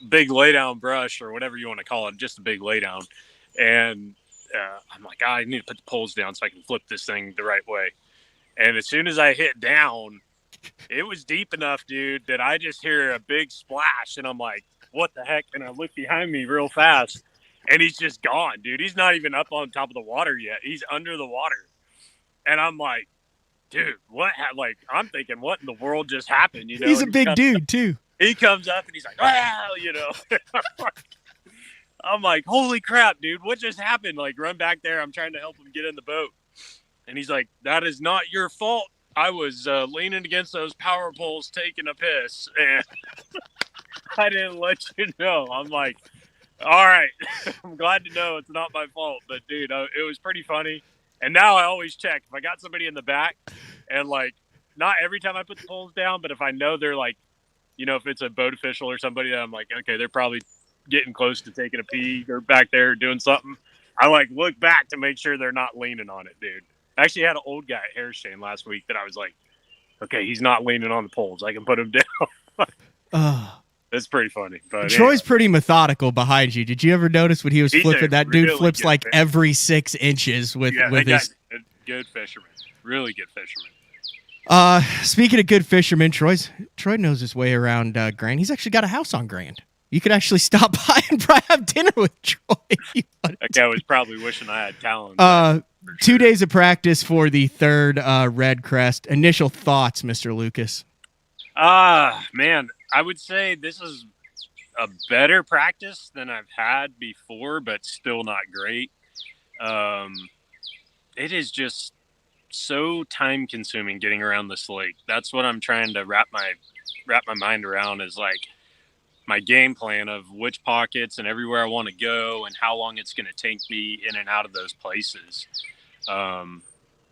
big laydown brush or whatever you want to call it, just a big laydown. And I'm like, I need to put the poles down so I can flip this thing the right way. And as soon as I hit down, it was deep enough, dude, that I just hear a big splash. And I'm like, what the heck? And I look behind me real fast, and he's just gone, dude. He's not even up on top of the water yet. He's under the water. And I'm like, dude, what? Like, I'm thinking, what in the world just happened? He's a big dude, too. He comes up, and he's like, wow, I'm like, holy crap, dude, what just happened? Like, run back there. I'm trying to help him get in the boat. And he's like, that is not your fault. I was leaning against those power poles taking a piss, and I didn't let you know. I'm like, all right, I'm glad to know it's not my fault. But, dude, it was pretty funny. And now I always check. If I got somebody in the back, and, like, not every time I put the poles down, but if I know they're, like, if it's a boat official or somebody, I'm like, okay, they're probably getting close to taking a pee or back there doing something, I like look back to make sure they're not leaning on it, dude. I actually had an old guy at Hairstone last week that I was like, okay, he's not leaning on the poles. I can put him down. It's pretty funny. But Troy's pretty methodical behind you. Did you ever notice when he was flipping? That dude really flips like fisherman. every 6 inches with his. Good fisherman. Really good fisherman. Speaking of good fishermen, Troy knows his way around Grand. He's actually got a house on Grand. You could actually stop by and probably have dinner with Troy. That guy was probably wishing I had talent. 2 days of practice for the 3rd REDCREST. Initial thoughts, Mr. Lucas? Man, I would say this is a better practice than I've had before, but still not great. It is just so time consuming getting around this lake. That's what I'm trying to wrap my mind around, is like, my game plan of which pockets and everywhere I want to go and how long it's going to take me in and out of those places.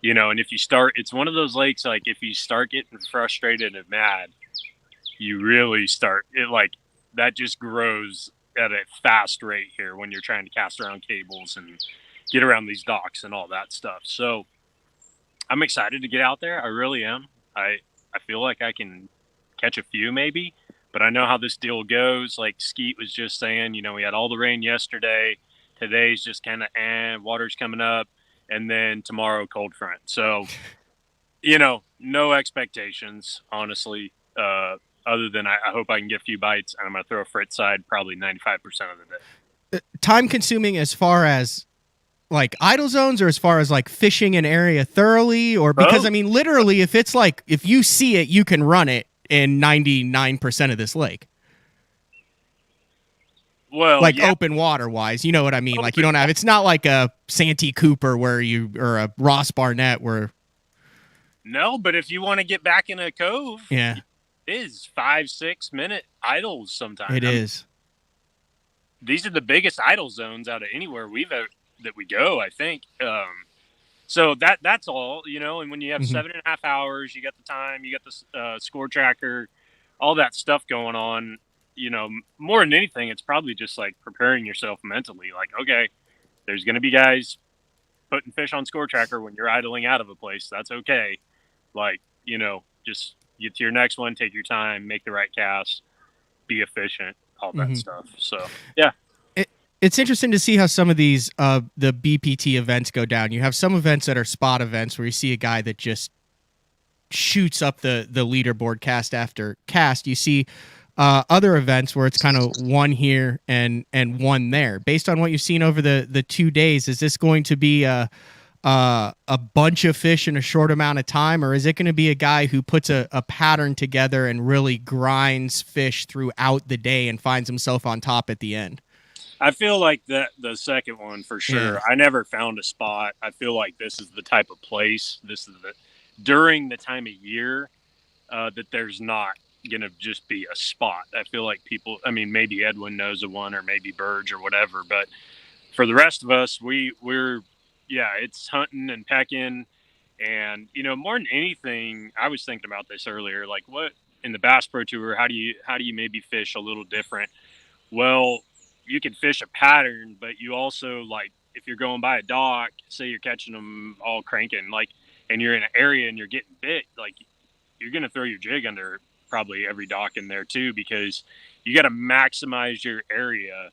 You know, and if you start, it's one of those lakes, like if you start getting frustrated and mad, you really start it, like that just grows at a fast rate here when you're trying to cast around cables and get around these docks and all that stuff. So I'm excited to get out there. I really am. I feel like I can catch a few maybe, but I know how this deal goes. Like Skeet was just saying, you know, we had all the rain yesterday. Today's just kind of, water's coming up, and then tomorrow cold front. So, you know, no expectations, honestly, other than I hope I can get a few bites, and I'm going to throw a frit side probably 95% of the day. Time consuming as far as like idle zones, or as far as like fishing an area thoroughly, or because I mean, literally, if it's like, if you see it, you can run it in 99% of this lake. Well, like yeah. open water wise, you know what I mean? Like you don't have, it's not like a Santee Cooper or a Ross Barnett where. No, but if you want to get back in a cove, yeah, it is 5-6 minute idles sometimes. It is. These are the biggest idle zones out of anywhere that we go, I think. So that's all, you know, and when you have 7.5 hours, you got the time, you got the score tracker, all that stuff going on, you know, more than anything, it's probably just like preparing yourself mentally. Like, okay, there's going to be guys putting fish on score tracker when you're idling out of a place. That's okay. Like, you know, just get to your next one, take your time, make the right cast, be efficient, all that stuff. So, yeah. It's interesting to see how some of these the BPT events go down. You have some events that are spot events where you see a guy that just shoots up the leaderboard cast after cast. You see other events where it's kind of one here and one there. Based on what you've seen over the 2 days, is this going to be a bunch of fish in a short amount of time, or is it going to be a guy who puts a pattern together and really grinds fish throughout the day and finds himself on top at the end? I feel like the second one for sure. Yeah. I never found a spot. I feel like this is the type of place. This is during the time of year that there's not going to just be a spot. I feel like people, I mean, maybe Edwin knows of one, or maybe Burge or whatever, but for the rest of us, we're it's hunting and pecking. And, you know, more than anything, I was thinking about this earlier, like what in the Bass Pro Tour, how do you maybe fish a little different? Well, you can fish a pattern, but you also, like, if you're going by a dock, say you're catching them all cranking, like, and you're in an area and you're getting bit, like, you're going to throw your jig under probably every dock in there too, because you got to maximize your area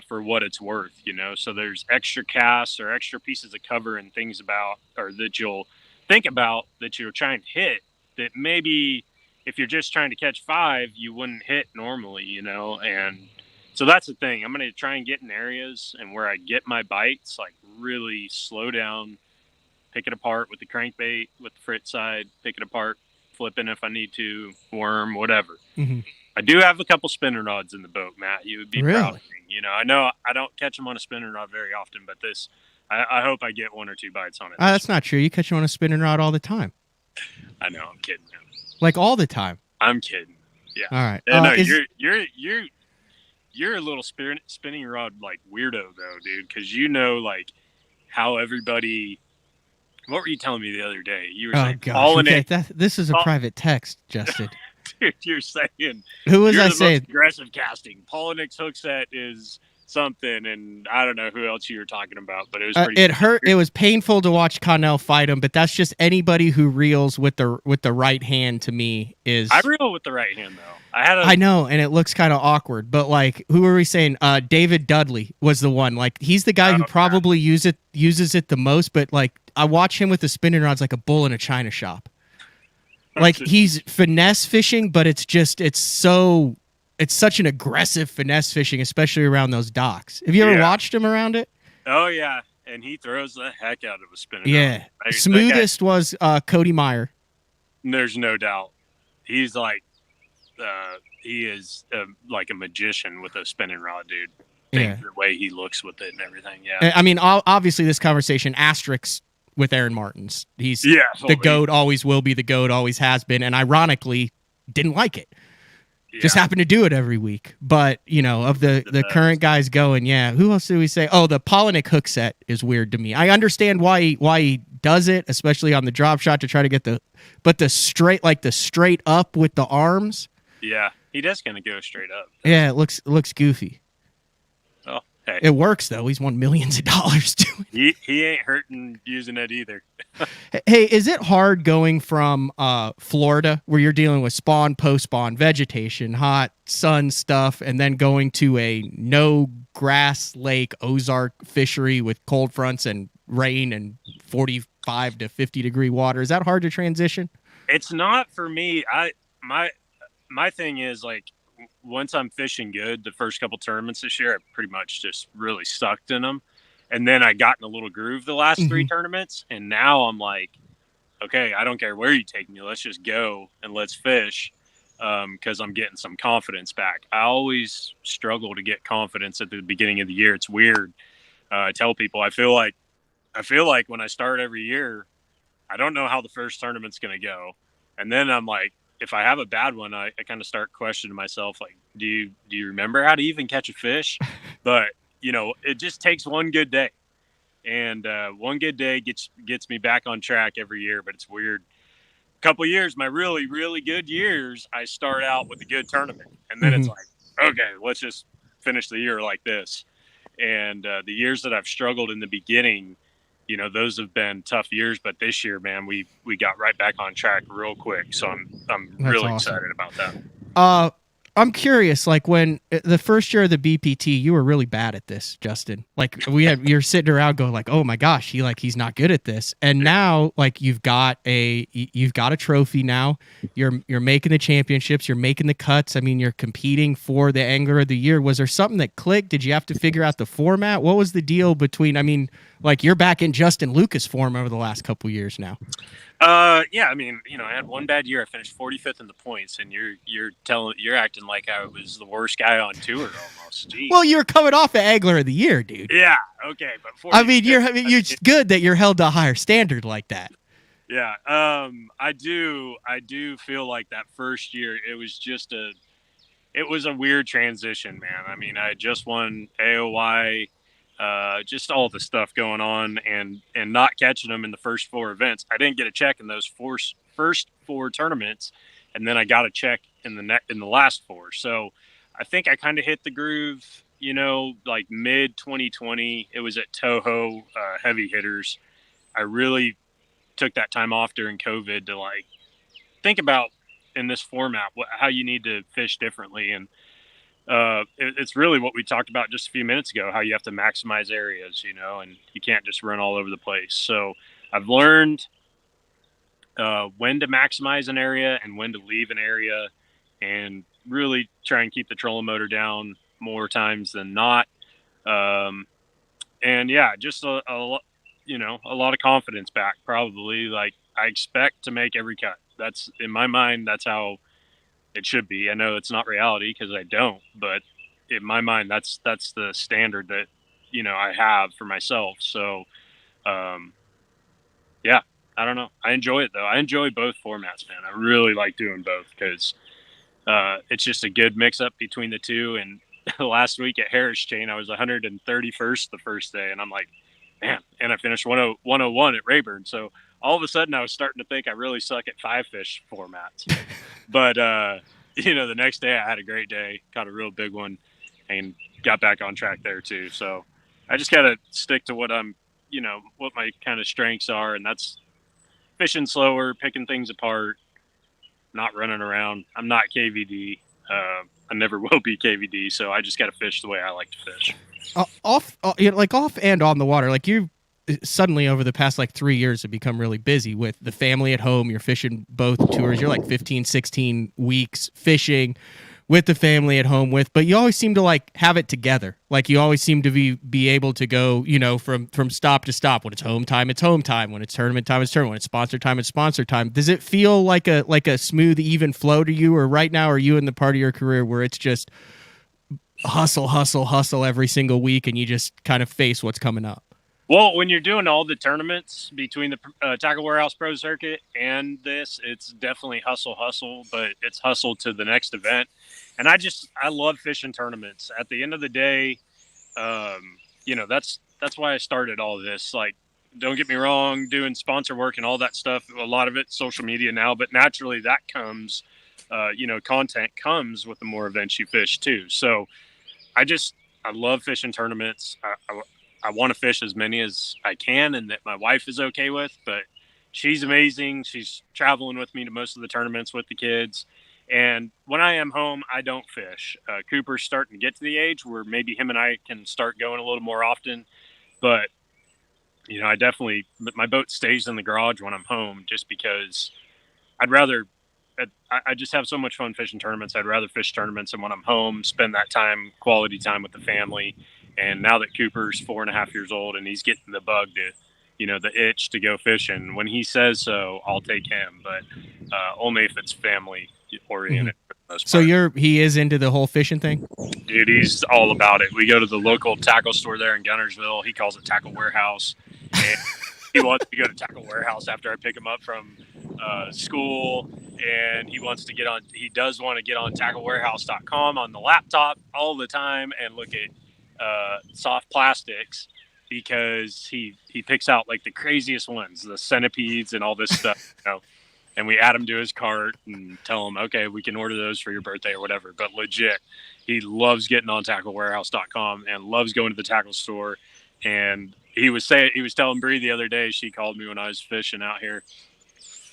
for what it's worth, you know? So there's extra casts or extra pieces of cover and things about, or that you'll think about that you'll try and hit that maybe if you're just trying to catch 5, you wouldn't hit normally, you know? And so that's the thing. I'm going to try and get in areas and where I get my bites, like really slow down, pick it apart with the crankbait, with the frit side, pick it apart, flipping if I need to, worm, whatever. I do have a couple spinning rods in the boat, Matt. You would be proud of me. You know I don't catch them on a spinning rod very often, but this, I hope I get 1 or 2 bites on it. That's not true. You catch them on a spinning rod all the time. I know. I'm kidding. Like all the time. I'm kidding. Yeah. All right. Yeah, no, you're a little spinning rod like weirdo though, dude, because you know like how everybody. What were you telling me the other day? You were saying gosh, this is a private text, Justin. Dude, you're saying who was I the saying? Most aggressive casting. Pollinix hook set is something, and I don't know who else you were talking about, but it was pretty. It hurt. It was painful to watch Connell fight him, but that's just anybody who reels with the right hand. To me, is I reel with the right hand though. I know, and it looks kind of awkward, but like, who were we saying? David Dudley was the one. Like, he's the guy who probably uses it the most, but like, I watch him with the spinning rods like a bull in a china shop. Like, he's finesse fishing, but it's such an aggressive finesse fishing, especially around those docks. Have you ever watched him around it? Oh yeah, and he throws the heck out of a spinning rod. Yeah, smoothest was Cody Meyer. There's no doubt. He's like. He is like a magician with a spinning rod, dude. The way he looks with it and everything. Yeah. I mean, obviously, this conversation asterisks with Aaron Martins. He's the GOAT, always will be the GOAT, always has been, and ironically, didn't like it. Just happen to do it every week. But, you know, of the current guys going, who else did we say? Oh, the Polinick hook set is weird to me. I understand why he does it, especially on the drop shot to try to get the straight up with the arms. Yeah, he does kind of go straight up. Yeah, it looks goofy. Oh, hey. It works, though. He's won millions of dollars doing it. He ain't hurting using it either. Hey, is it hard going from Florida, where you're dealing with spawn, post-spawn, vegetation, hot sun stuff, and then going to a no-grass lake Ozark fishery with cold fronts and rain and 45 to 50-degree water? Is that hard to transition? It's not for me. My thing is, like, once I'm fishing good, the first couple tournaments this year, I pretty much just really sucked in them. And then I got in a little groove the last 3 tournaments. And now I'm like, okay, I don't care where you take me. Let's just go and let's fish, because I'm getting some confidence back. I always struggle to get confidence at the beginning of the year. It's weird. I tell people I feel like when I start every year, I don't know how the first tournament's going to go. And then I'm like, if I have a bad one, I kind of start questioning myself, like, do you remember how to even catch a fish? But, you know, it just takes one good day. And one good day gets me back on track every year. But it's weird. A couple years, my really, really good years, I start out with a good tournament. And then it's like, okay, let's just finish the year like this. And the years that I've struggled in the beginning, you know, those have been tough years, but this year, man, we got right back on track real quick. So I'm really excited about that. I'm curious, like, when the first year of the BPT, you were really bad at this, Justin. Like, you're sitting around going like, oh my gosh, he's not good at this. And now, like, you've got a trophy now. You're making the championships, you're making the cuts. I mean, you're competing for the Angler of the Year. Was there something that clicked? Did you have to figure out the format? What was the deal between, I mean, like, you're back in Justin Lucas form over the last couple years now. Yeah, I mean, you know, I had one bad year. I finished 45th in the points, and you're acting like I was the worst guy on tour almost. Jeez. Well, you're coming off the Angler of the Year, dude. Yeah, okay, but I mean, it's good that you're held to a higher standard like that. Yeah, I do feel like that first year it was a weird transition, man. I mean, I just won AOY. Just all the stuff going on and not catching them in the first 4 events. I didn't get a check in those first 4 tournaments, and then I got a check in the last 4. So I think I kind of hit the groove, you know, like mid 2020. It was at Toho Heavy Hitters. I really took that time off during COVID to like think about in this format how you need to fish differently. And it's really what we talked about just a few minutes ago, how you have to maximize areas, you know, and you can't just run all over the place. So I've learned when to maximize an area and when to leave an area, and really try and keep the trolling motor down more times than not. And yeah, just a lot of confidence back, probably. Like, I expect to make every cut. That's, in my mind, that's how it should be. I know it's not reality because I don't, but in my mind, that's the standard that, you know, I have for myself. So, yeah, I don't know. I enjoy it though. I enjoy both formats, man. I really like doing both because it's just a good mix up between the two. And last week at Harris Chain, I was 131st the first day, and I'm like, man, and I finished 101 at Rayburn. So all of a sudden I was starting to think I really suck at 5-fish formats. But, you know, the next day I had a great day, caught a real big one, and got back on track there too. So I just got to stick to what what my kind of strengths are. And that's fishing slower, picking things apart, not running around. I'm not KVD. I never will be KVD. So I just got to fish the way I like to fish. Off and on the water, like, you suddenly over the past like 3 years have become really busy with the family at home. You're fishing both tours. You're like 15, 16 weeks fishing with the family at home but you always seem to like have it together. Like, you always seem to be able to go, you know, from stop to stop. When it's home time, it's home time. When it's tournament time, it's tournament. When it's sponsor time, it's sponsor time. Does it feel like a smooth, even flow to you? Or right now, are you in the part of your career where it's just hustle every single week and you just kind of face what's coming up? Well, when you're doing all the tournaments between the Tackle Warehouse Pro Circuit and this, it's definitely hustle, but it's hustle to the next event. And I love fishing tournaments. At the end of the day, that's why I started all this. Like, don't get me wrong, doing sponsor work and all that stuff. A lot of it's social media now, but naturally that comes, content comes with the more events you fish too. So I love fishing tournaments. I want to fish as many as I can and that my wife is okay with, but she's amazing. She's traveling with me to most of the tournaments with the kids. And when I am home, I don't fish. Cooper's starting to get to the age where maybe him and I can start going a little more often. But, my boat stays in the garage when I'm home just because I just have so much fun fishing tournaments. I'd rather fish tournaments, and when I'm home, spend that quality time with the family. And now that Cooper's 4.5 years old and he's getting the bug the itch to go fishing, when he says so, I'll take him, but only if it's family oriented. For the most part. So he is into the whole fishing thing? Dude, he's all about it. We go to the local tackle store there in Gunnersville. He calls it Tackle Warehouse. And he wants to go to Tackle Warehouse after I pick him up from school, and he does want to get on tacklewarehouse.com on the laptop all the time and look at soft plastics, because he picks out like the craziest ones, the centipedes and all this stuff, and we add them to his cart and tell him, okay, we can order those for your birthday or whatever. But legit, he loves getting on tacklewarehouse.com and loves going to the tackle store. And he was telling Bree the other day, she called me when I was fishing out here.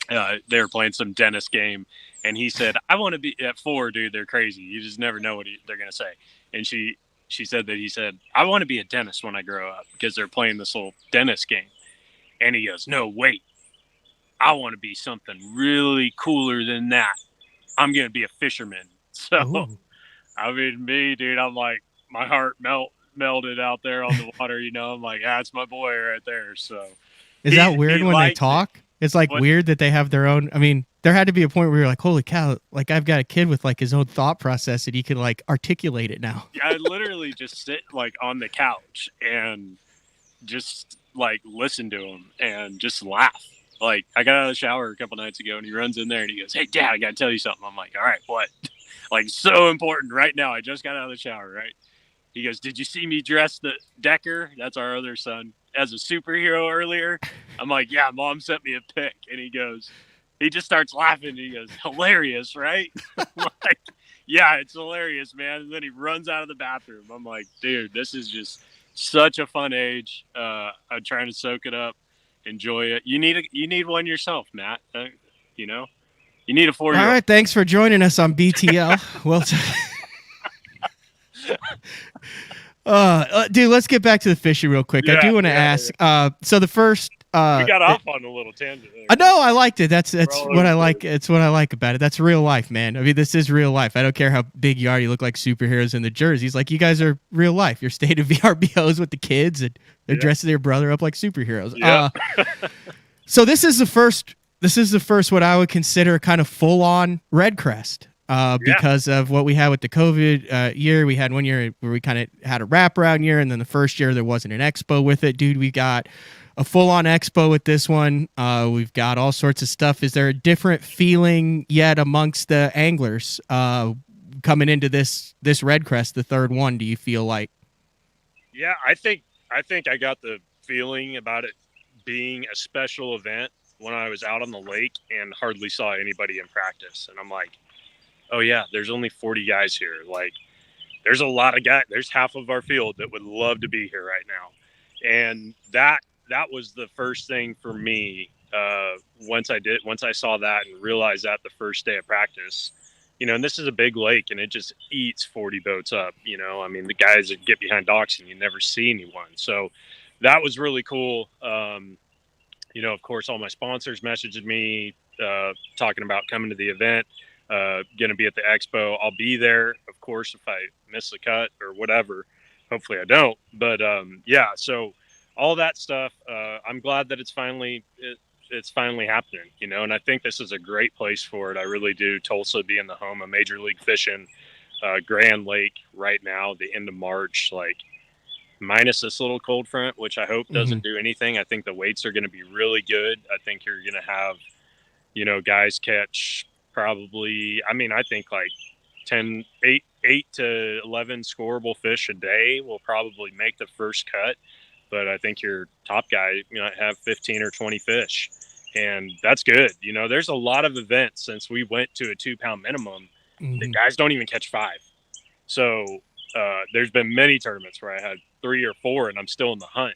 They were playing some dentist game, and he said, I want to be at 4, dude. They're crazy. You just never know what they're going to say. And she said that he said, I want to be a dentist when I grow up, because they're playing this little dentist game. And he goes, no, wait, I want to be something really cooler than that. I'm going to be a fisherman. So, ooh. I mean, me, dude, I'm like, my heart melted out there on the water, I'm like, that's my boy right there. So is that weird when they talk? It's like weird that they have their own. I mean, there had to be a point where you're like, holy cow, like I've got a kid with like his own thought process and he can like articulate it now. Yeah, I literally just sit like on the couch and just like listen to him and just laugh. Like, I got out of the shower a couple nights ago and he runs in there and he goes, hey Dad, I got to tell you something. I'm like, all right, what? Like, so important right now. I just got out of the shower, right? He goes, did you see me dress the Decker? That's our other son, as a superhero earlier. I'm like, yeah, Mom sent me a pic. And he just starts laughing. He goes, hilarious, right? I'm like, yeah, it's hilarious, man. And then he runs out of the bathroom. I'm like, dude, this is just such a fun age. I'm trying to soak it up, enjoy it. You need one yourself, Matt. You need a 4-year-old. All right, thanks for joining us on BTL. Well, dude, let's get back to the fishing real quick. I do want to ask. So the first, we got off on a little tangent there. I know, I liked it. That's what I like. It's what I like about it. That's real life, man. I mean, this is real life. I don't care how big you are. You look like superheroes in the jerseys. Like, you guys are real life. You're staying at VRBOs with the kids, and they're dressing their brother up like superheroes. Yeah. So this is the first. This is the first what I would consider kind of full on REDCREST. Because of what we had with the COVID year. We had one year where we kind of had a wraparound year, and then the first year there wasn't an expo with it. Dude, we got a full-on expo with this one. We've got all sorts of stuff. Is there a different feeling yet amongst the anglers coming into this REDCREST, the third one, do you feel like? Yeah, I think I got the feeling about it being a special event when I was out on the lake and hardly saw anybody in practice. And I'm like, oh yeah, there's only 40 guys here. Like, there's a lot of guys. There's half of our field that would love to be here right now. And that was the first thing for me. Once I saw that and realized that the first day of practice, and this is a big lake and it just eats 40 boats up. I mean, the guys that get behind docks and you never see anyone. So that was really cool. Of course, all my sponsors messaged me, talking about coming to the event. Going to be at the expo. I'll be there, of course, if I miss the cut or whatever. Hopefully I don't. But so all that stuff. I'm glad that it's finally happening. And I think this is a great place for it. I really do. Tulsa being the home of Major League Fishing, Grand Lake right now, the end of March. Like, minus this little cold front, which I hope doesn't do anything. I think the weights are going to be really good. I think you're going to have, guys catch probably, I think like 8 to 11 scoreable fish a day will probably make the first cut. But I think your top guy might have 15 or 20 fish. And that's good. There's a lot of events since we went to a 2-pound minimum. The guys don't even catch 5. So there's been many tournaments where I had 3 or 4 and I'm still in the hunt,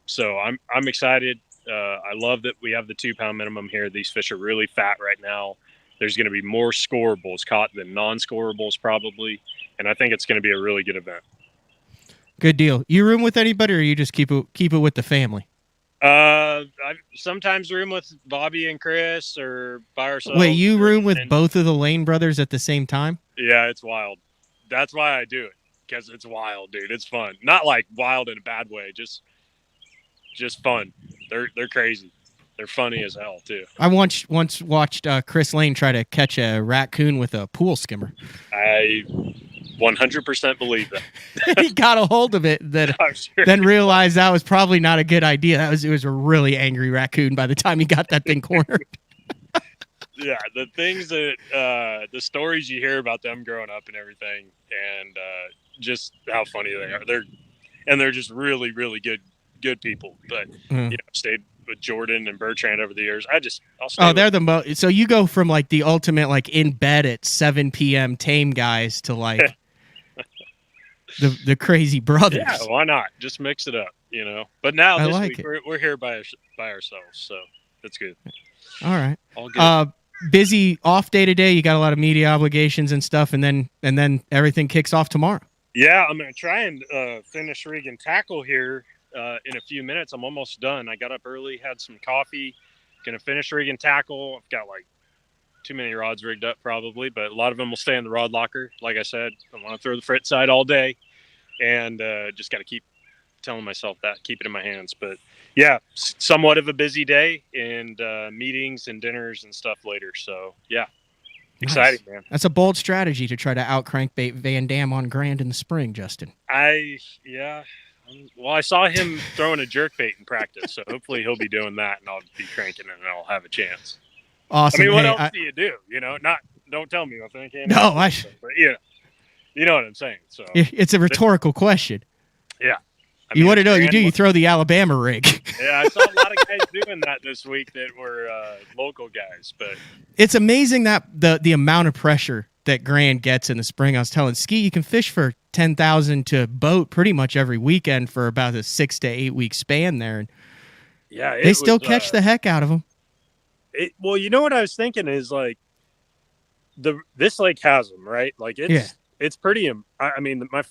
So I'm excited. I love that we have the 2-pound minimum here. These fish are really fat right now. There's going to be more scorables caught than non-scorables probably. And I think it's going to be a really good event. Good deal. You room with anybody or you just keep it with the family? I sometimes room with Bobby and Chris or by ourselves. Wait, you room with both of the Lane brothers at the same time? Yeah, it's wild. That's why I do it, because it's wild, dude. It's fun. Not like wild in a bad way, just fun. They're crazy. They're funny as hell too. I once watched Chris Lane try to catch a raccoon with a pool skimmer. I 100% believe that. He got a hold of it, then realized that was probably not a good idea. It was a really angry raccoon by the time he got that thing cornered. Yeah, the things that the stories you hear about them growing up and everything, and just how funny they are. They're just really, really good people. But stayed with Jordan and Bertrand over the years. I'll stay. Oh, they're the most. So you go from like the ultimate like in bed at 7 p.m. tame guys to like the crazy brothers. Yeah, why not? Just mix it up, But now this week we're here by ourselves, so that's good. All right. All good. Busy off day today. You got a lot of media obligations and stuff, and then everything kicks off tomorrow. Yeah, I'm gonna try and finish rig and tackle here in a few minutes. I'm almost done. I got up early, had some coffee. Gonna finish rig and tackle. I've got like too many rods rigged up probably, but a lot of them will stay in the rod locker. Like I said, I want to throw the frit side all day, and just got to keep telling myself that, keep it in my hands. But yeah, somewhat of a busy day, and meetings and dinners and stuff later. So yeah, exciting, man. That's a bold strategy to try to out crankbait Van Dam on Grand in the spring, Justin. Well, I saw him throwing a jerkbait in practice, so hopefully he'll be doing that, and I'll be cranking it, and I'll have a chance. Awesome. I mean, what else do you do? Don't tell me if I can't. No, but you know what I'm saying. So it's a rhetorical question. Yeah. You want to know what you do? You throw the Alabama rig. Yeah, I saw a lot of guys doing that this week that were local guys. But it's amazing that the amount of pressure that Grand gets in the spring. I was telling Skeet, you can fish for $10,000 to boat pretty much every weekend for about a 6 to 8 week span there. And yeah, they still catch the heck out of them. Well, you know what I was thinking is like this lake has them, right? Like it's pretty. I mean, I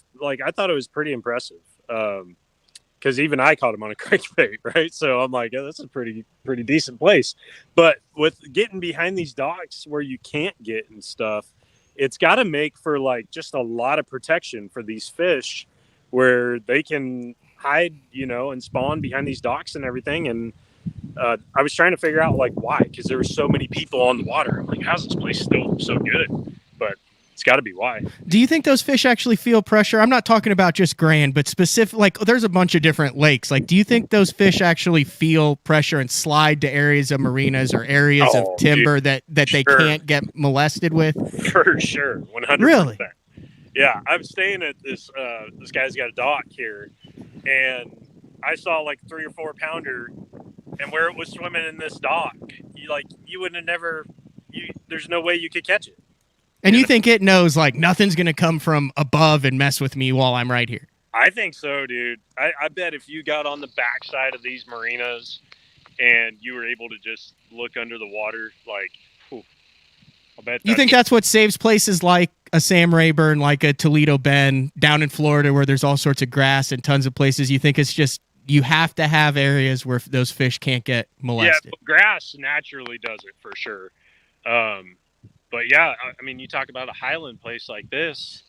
thought it was pretty impressive. Because even I caught him on a crankbait, right? So I'm like, that's a pretty decent place. But with getting behind these docks where you can't get and stuff, it's got to make for like just a lot of protection for these fish, where they can hide, and spawn behind these docks and everything. And I was trying to figure out like why, because there were so many people on the water. I'm like, how's this place still so good? But it's got to be why. Do you think those fish actually feel pressure? I'm not talking about just Grand, but specific. Like, there's a bunch of different lakes. Like, do you think those fish actually feel pressure and slide to areas of marinas or areas of timber that they can't get molested with? For sure, 100%. Really? Yeah, I'm staying at this. This guy's got a dock here, and I saw like 3 or 4 pounder, and where it was swimming in this dock, you wouldn't have never. There's no way you could catch it. And you think it knows, like, nothing's going to come from above and mess with me while I'm right here? I think so, dude. I bet if you got on the backside of these marinas and you were able to just look under the water, like, I bet. You think that's what saves places like a Sam Rayburn, like a Toledo Bend down in Florida where there's all sorts of grass and tons of places? You think it's just you have to have areas where those fish can't get molested? Yeah, grass naturally does it for sure. But yeah, I mean, you talk about a highland place like this,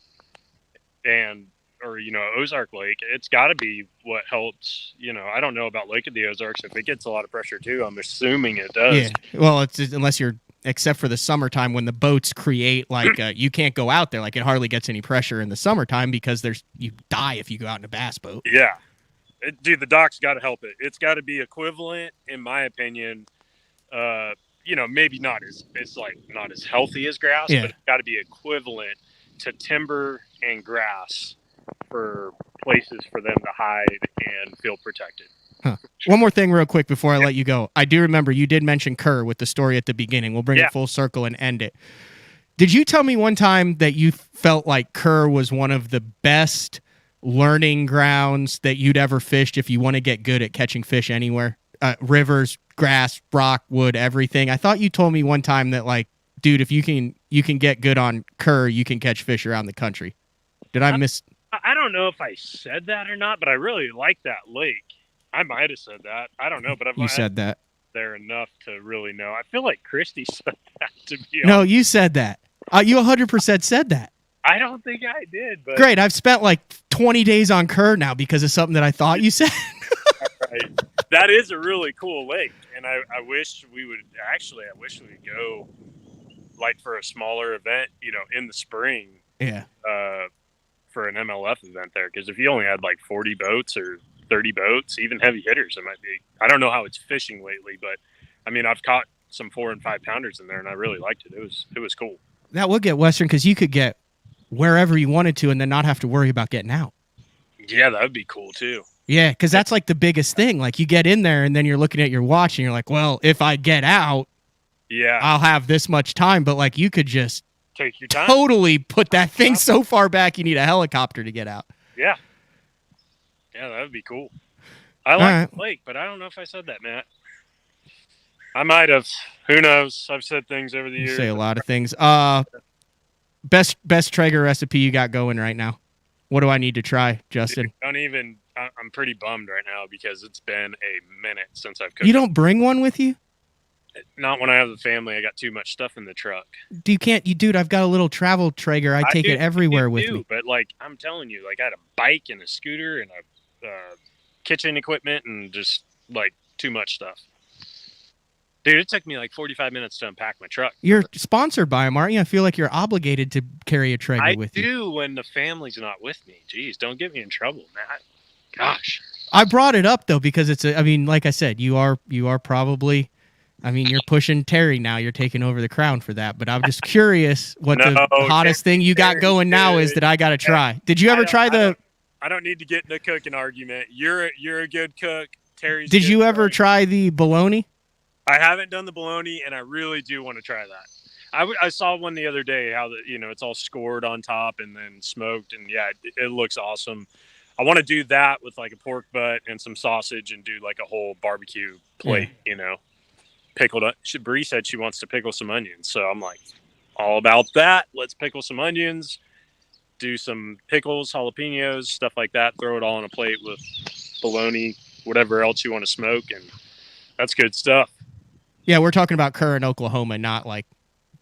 or Ozark Lake, it's got to be what helps. I don't know about Lake of the Ozarks if it gets a lot of pressure too. I'm assuming it does. Yeah. Well, it's unless you're except for the summertime when the boats create like you can't go out there. Like it hardly gets any pressure in the summertime because you die if you go out in a bass boat. Yeah. Dude, the dock's got to help it. It's got to be equivalent, in my opinion. Maybe not as healthy as grass, but it's got to be equivalent to timber and grass for places for them to hide and feel protected. Huh. One more thing real quick before I let you go. I do remember you did mention Kerr with the story at the beginning. We'll bring it full circle and end it. Did you tell me one time that you felt like Kerr was one of the best learning grounds that you'd ever fished if you want to get good at catching fish anywhere? Rivers, grass, rock, wood, everything. I thought you told me one time that, like, dude, if you can get good on Kerr, you can catch fish around the country. Did I miss? I don't know if I said that or not, but I really like that lake. I might have said that. I don't know, but You said that. There enough to really know. I feel like Christy said that to me. No, you said that. You 100% said that. I don't think I did. But great. I've spent like 20 days on Kerr now because of something that I thought you said. Right. That is a really cool lake, and I wish we would go like for a smaller event, in the spring. Yeah. For an MLF event there, because if you only had like 40 boats or 30 boats, even heavy hitters, it might be. I don't know how it's fishing lately, but I mean, I've caught some 4 and 5 pounders in there, and I really liked it. It was cool. That would get Western because you could get wherever you wanted to, and then not have to worry about getting out. Yeah, that would be cool too. Yeah, because that's like the biggest thing. Like you get in there, and then you're looking at your watch, and you're like, "Well, if I get out, I'll have this much time." But like, you could just take your time. Totally put that thing so far back, you need a helicopter to get out. Yeah. Yeah, that would be cool. I like the lake, but I don't know if I said that, Matt. I might have. Who knows? I've said things over the years. You say a lot of things. Best Traeger recipe you got going right now? What do I need to try, Justin? Dude, I'm pretty bummed right now because it's been a minute since I've cooked. You don't bring one with you? Not when I have the family. I got too much stuff in the truck. Dude, I've got a little travel Traeger. I take it everywhere with me. But like, I'm telling you, like I had a bike and a scooter and a kitchen equipment and just like too much stuff. Dude, it took me like 45 minutes to unpack my truck. You're sponsored by them, aren't you? I feel like you're obligated to carry a Traeger with you. I do when the family's not with me. Jeez, don't get me in trouble, Matt. Gosh. I brought it up though because like I said, you are probably. I mean, you're pushing Terry now. You're taking over the crown for that. But I'm just curious what the hottest thing you got going now is that I got to try. Did you ever try the... I don't need to get in a cooking argument. You're a good cook. Terry's Did you ever try the bologna? I haven't done the bologna, and I really do want to try that. I saw one the other day, how it's all scored on top and then smoked. And, yeah, it looks awesome. I want to do that with, like, a pork butt and some sausage and do, like, a whole barbecue plate, pickled up. Bree said she wants to pickle some onions, so I'm like all about that. Let's pickle some onions, do some pickles, jalapenos, stuff like that. Throw it all on a plate with bologna, whatever else you want to smoke, and that's good stuff. Yeah, we're talking about Kerr in Oklahoma, not like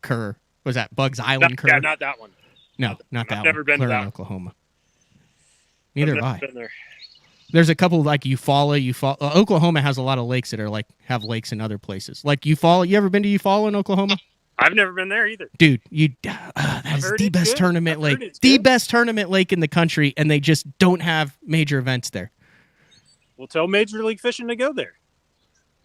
Kerr. Was that Bugs Island Kerr? Yeah, not that one. No, not that one. I've never been to that in Oklahoma. Neither have I. Been there. There's a couple like Eufaula. Oklahoma has a lot of lakes that are like have lakes in other places. Like Eufaula. You ever been to Eufaula in Oklahoma? I've never been there either. Dude, that is the best tournament lake. The best tournament lake in the country, and they just don't have major events there. We'll tell Major League Fishing to go there.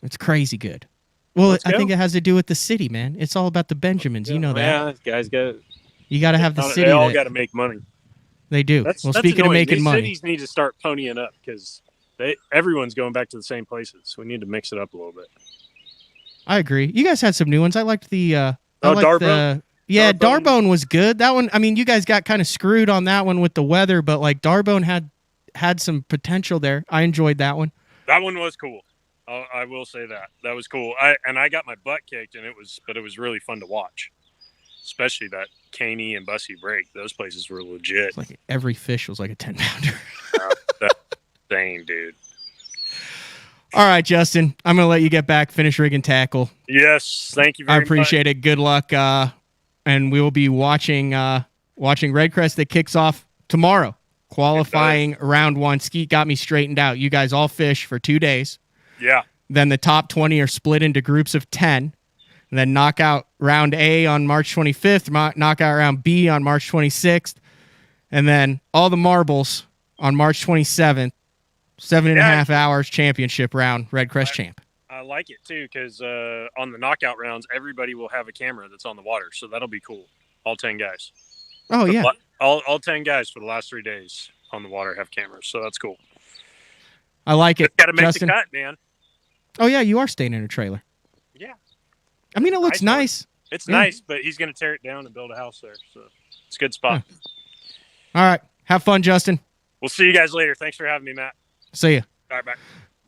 It's crazy good. Well, I think it has to do with the city, man. It's all about the Benjamins. You know that. Yeah, guys You got to have the city. They all got to make money. They do. Well, speaking of making money, cities need to start ponying up because everyone's going back to the same places. We need to mix it up a little bit. I agree. You guys had some new ones. I liked the. Darbone. Darbone was good. That one. I mean, you guys got kind of screwed on that one with the weather, but like Darbone had some potential there. I enjoyed that one. That one was cool. I will say that was cool. I got my butt kicked, and it was really fun to watch. Especially that Caney and Bussy break. Those places were legit. It's like every fish was like a 10-pounder. That's insane, dude. All right, Justin. I'm going to let you get back, finish rig and tackle. Yes, thank you very much. I appreciate it. Good luck. And we will be watching REDCREST that kicks off tomorrow. Qualifying round 1. Skeet got me straightened out. You guys all fish for 2 days. Yeah. Then the top 20 are split into groups of 10. And then knockout round A on March 25th, knockout round B on March 26th, and then all the marbles on March 27th, 7.5 hours championship round, REDCREST champ. I like it too, because on the knockout rounds, everybody will have a camera that's on the water, so that'll be cool. All 10 guys. Oh, yeah. All 10 guys for the last 3 days on the water have cameras, so that's cool. I like it. Got to make Justin. the cut, man. Oh, yeah, you are staying in a trailer. Yeah. I mean, it looks nice. It's nice, but he's going to tear it down and build a house there, so it's a good spot. All right. Have fun, Justin. We'll see you guys later. Thanks for having me, Matt. See ya. All right, bye.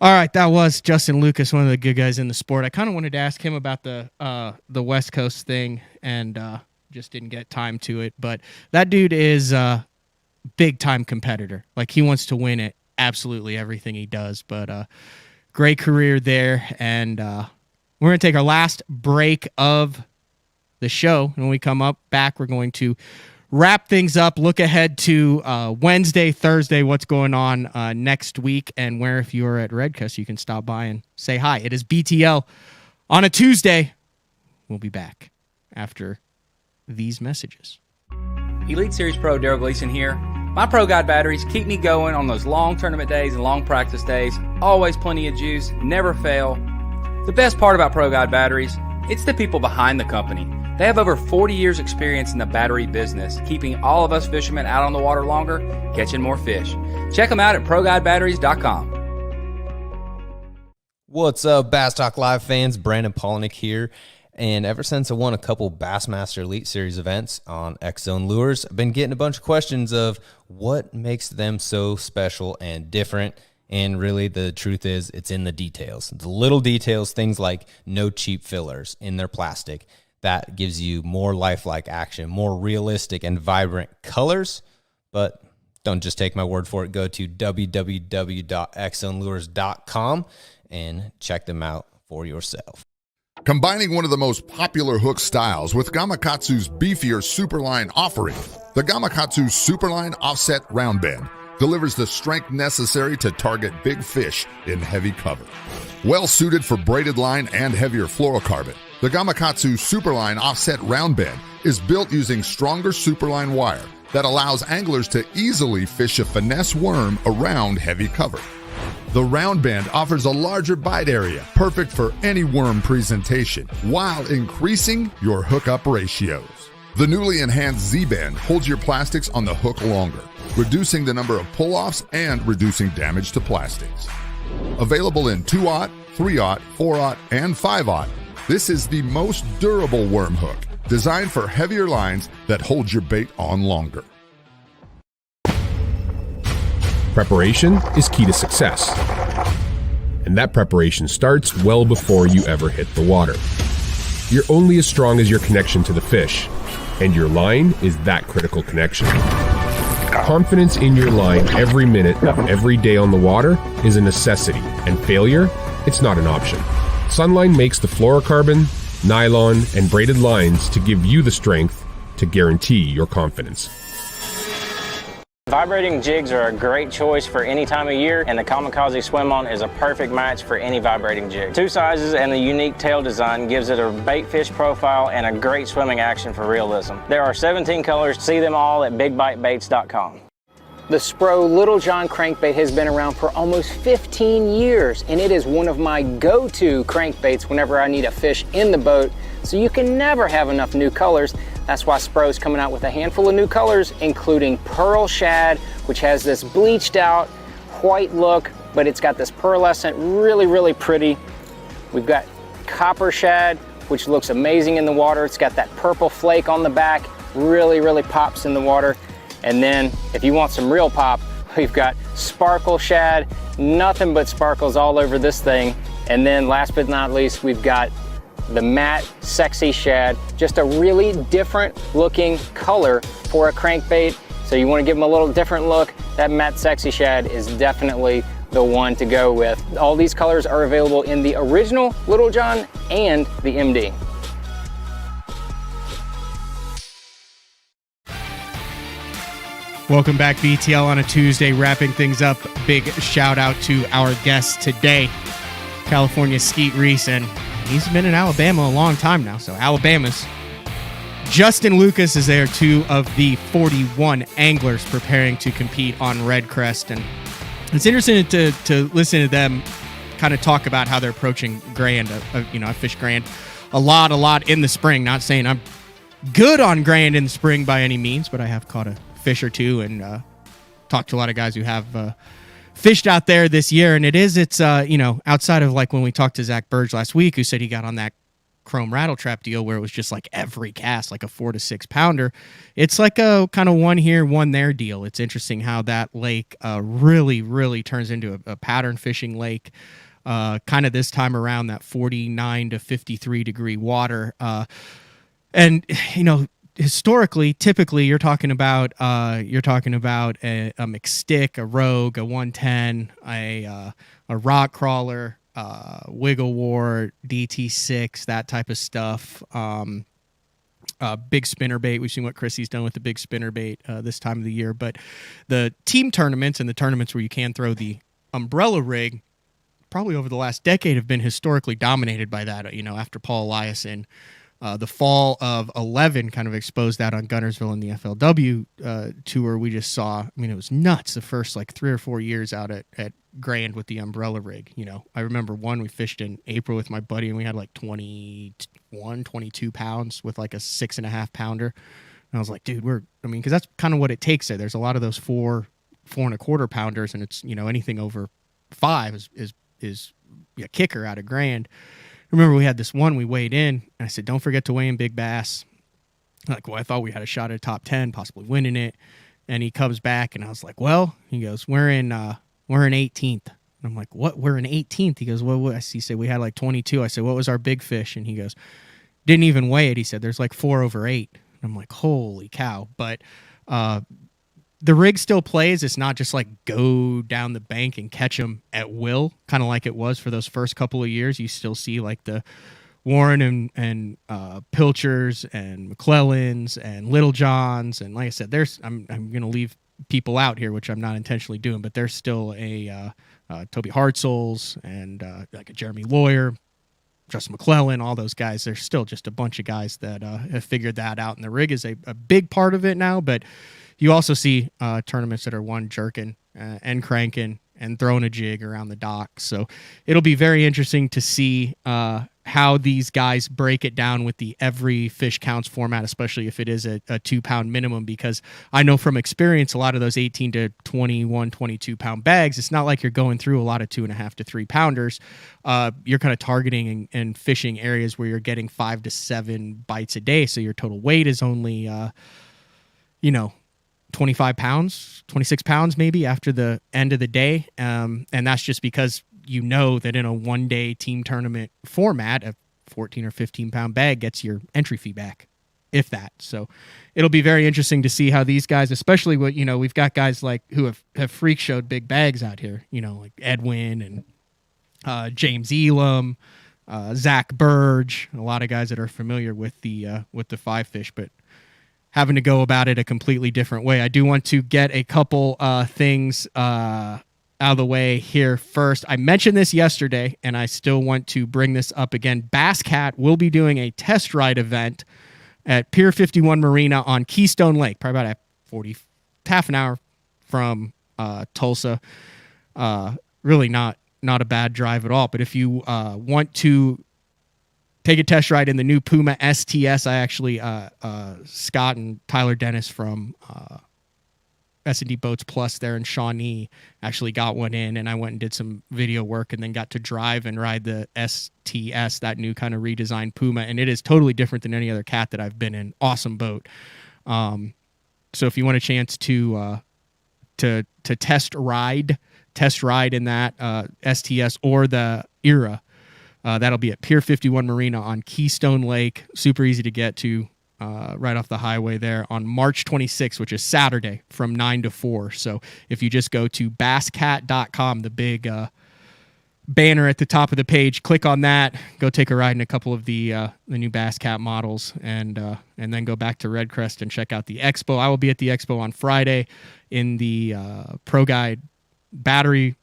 All right, that was Justin Lucas, one of the good guys in the sport. I kind of wanted to ask him about the West Coast thing, and just didn't get time to it. But that dude is a big-time competitor. Like, he wants to win at absolutely everything he does. But great career there. And we're going to take our last break of the show. When we come back, we're going to wrap things up, look ahead to Wednesday, Thursday, what's going on next week, and where, if you're at REDCREST, you can stop by and say hi. It is BTL on a Tuesday. We'll be back after these messages. Elite Series Pro Daryl Gleason here. My Pro Guide batteries keep me going on those long tournament days and long practice days. Always plenty of juice, never fail. The best part about Pro Guide batteries, it's the people behind the company. They have over 40 years experience in the battery business, keeping all of us fishermen out on the water longer, catching more fish. Check them out at ProGuideBatteries.com. What's up, Bass Talk Live fans? Brandon Polnick here. And ever since I won a couple Bassmaster Elite Series events on X-Zone Lures, I've been getting a bunch of questions of what makes them so special and different. And really, the truth is, it's in the details. The little details, things like no cheap fillers in their plastic. That gives you more lifelike action, more realistic and vibrant colors. But don't just take my word for it. Go to www.xzonelures.com and check them out for yourself. Combining one of the most popular hook styles with Gamakatsu's beefier Superline offering, the Gamakatsu Superline Offset Round Bend delivers the strength necessary to target big fish in heavy cover. Well suited for braided line and heavier fluorocarbon, the Gamakatsu Superline Offset Round Bend is built using stronger Superline wire that allows anglers to easily fish a finesse worm around heavy cover. The round bend offers a larger bite area, perfect for any worm presentation, while increasing your hookup ratios. The newly enhanced Z-Bend holds your plastics on the hook longer, reducing the number of pull-offs and reducing damage to plastics. Available in 2/0, 3/0, 4/0, and 5/0, this is the most durable worm hook, designed for heavier lines that hold your bait on longer. Preparation is key to success. And that preparation starts well before you ever hit the water. You're only as strong as your connection to the fish, and your line is that critical connection. Confidence in your line every minute of every day on the water is a necessity, and failure, it's not an option. Sunline makes the fluorocarbon, nylon, and braided lines to give you the strength to guarantee your confidence. Vibrating jigs are a great choice for any time of year, and the Kamikaze Swim-On is a perfect match for any vibrating jig. 2 sizes and the unique tail design gives it a bait fish profile and a great swimming action for realism. There are 17 colors. See them all at bigbitebaits.com. The Spro Little John crankbait has been around for almost 15 years, and it is one of my go-to crankbaits whenever I need a fish in the boat, so you can never have enough new colors. That's why Spro's coming out with a handful of new colors, including Pearl Shad, which has this bleached out white look, but it's got this pearlescent, really, really pretty. We've got Copper Shad, which looks amazing in the water. It's got that purple flake on the back, really, really pops in the water. And then if you want some real pop, we've got Sparkle Shad, nothing but sparkles all over this thing. And then last but not least, we've got the matte Sexy Shad, just a really different looking color for a crankbait. So you want to give them a little different look, that matte Sexy Shad is definitely the one to go with. All these colors are available in the original Little John and the MD. Welcome back, BTL on a Tuesday, wrapping things up. Big shout out to our guest today, California Skeet Reese, and He's been in Alabama a long time now. So Alabama's Justin Lucas is there, 2 of the 41 anglers preparing to compete on REDCREST. And it's interesting to listen to them kind of talk about how they're approaching Grand. I fish Grand a lot in the spring. Not saying I'm good on Grand in the spring by any means, but I have caught a fish or two and talked to a lot of guys who have fished out there this year. And it's outside of like when we talked to Zach Burge last week, who said he got on that chrome rattle trap deal where it was just like every cast, like a 4 to 6 pounder. It's like a kind of one here, one there deal. It's interesting how that lake really turns into a pattern fishing lake. Kind of this time around, that 49 to 53 degree water. And historically, typically you're talking about a mixed stick, a rogue, a 110, a rock crawler, wiggle wart, DT6, that type of stuff. Big spinner bait. We've seen what Chrissy's done with the big spinner bait this time of the year. But the team tournaments and the tournaments where you can throw the umbrella rig, probably over the last decade, have been historically dominated by that. After Paul Eliason, the fall of 11 kind of exposed that on Gunnersville in the FLW tour. We just saw, it was nuts the first like 3 or 4 years out at Grand with the umbrella rig. I remember one we fished in April with my buddy, and we had like 22 pounds with like a 6.5 pounder. And I was like, dude, because that's kind of what it takes there. There's a lot of those 4.25 pounders, and it's, anything over 5 is a kicker out of Grand. I remember we had this one we weighed in, and I said, don't forget to weigh in big bass. Like, well, I thought we had a shot at top 10, possibly winning it. And he comes back, and I was like, well, he goes, we're in 18th. And I'm like, what? We're in 18th? He goes, what? He said, we had like 22. I said, what was our big fish? And he goes, didn't even weigh it. He said, there's like 4 over 8. And I'm like, holy cow. But the rig still plays. It's not just like go down the bank and catch them at will, kind of like it was for those first couple of years. You still see like the Warren and Pilchers and McClellans and Little Johns. And like I said, I'm going to leave people out here, which I'm not intentionally doing, but there's still a Toby Hartzels and like a Jeremy Lawyer, Justin McClellan, all those guys. There's still just a bunch of guys that have figured that out, and the rig is a big part of it now. But you also see tournaments that are one jerking and cranking and throwing a jig around the dock. So it'll be very interesting to see how these guys break it down with the every fish counts format, especially if it is a 2-pound minimum, because I know from experience, a lot of those 18 to 21, 22 pound bags, it's not like you're going through a lot of 2.5 to 3 pounders. You're kind of targeting and fishing areas where you're getting 5 to 7 bites a day. So your total weight is only, 25 pounds, 26 pounds maybe after the end of the day. And that's just because that in a one-day team tournament format, a 14 or 15-pound bag gets your entry fee back, if that. So it'll be very interesting to see how these guys, especially we've got guys like who have freak showed big bags out here, like Edwin and James Elam, Zach Burge, a lot of guys that are familiar with the 5 fish, but having to go about it a completely different way. I do want to get a couple things out of the way here first. I mentioned this yesterday, and I still want to bring this up again. Bass Cat will be doing a test ride event at Pier 51 Marina on Keystone Lake, probably about half an hour from Tulsa. Really not a bad drive at all. But if you want to take a test ride in the new Puma STS, I actually, Scott and Tyler Dennis from S&D Boats Plus there in Shawnee actually got one in, and I went and did some video work and then got to drive and ride the STS, that new kind of redesigned Puma, and it is totally different than any other cat that I've been in. Awesome boat. So if you want a chance to test ride in that STS or the Era, that'll be at Pier 51 Marina on Keystone Lake. Super easy to get to, right off the highway there on March 26th, which is Saturday from 9 to 4. So if you just go to basscat.com, the big banner at the top of the page, click on that, go take a ride in a couple of the new Bass Cat models, and then go back to REDCREST and check out the expo. I will be at the expo on Friday in the Pro Guide battery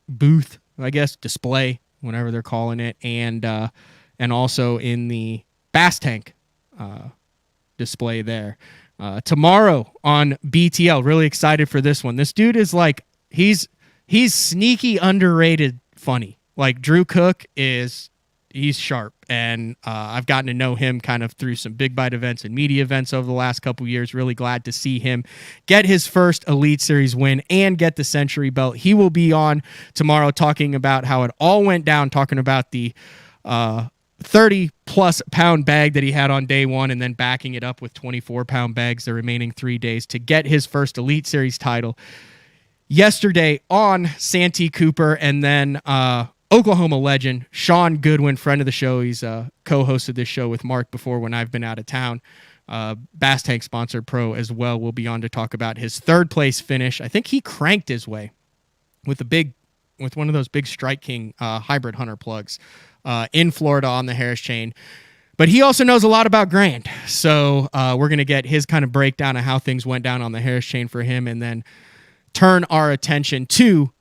booth, I guess, display, whatever they're calling it, and and also in the Bass Tank display there. Tomorrow on BTL, really excited for this one. This dude is like, he's sneaky underrated funny. Like Drew Cook he's sharp, and I've gotten to know him kind of through some big bite events and media events over the last couple years. Really glad to see him get his first Elite Series win and get the Century belt. He will be on tomorrow talking about how it all went down, talking about the 30-plus pound bag that he had on day one, and then backing it up with 24-pound bags the remaining 3 days to get his first Elite Series title. Yesterday on Santee Cooper, and then Oklahoma legend Sean Goodwin, friend of the show. He's co-hosted this show with Mark before when I've been out of town. Bass Tank sponsored pro as well will be on to talk about his third place finish. I think he cranked his way with one of those big Strike King hybrid hunter plugs in Florida on the Harris chain. But he also knows a lot about Grand. So we're going to get his kind of breakdown of how things went down on the Harris chain for him, and then turn our attention to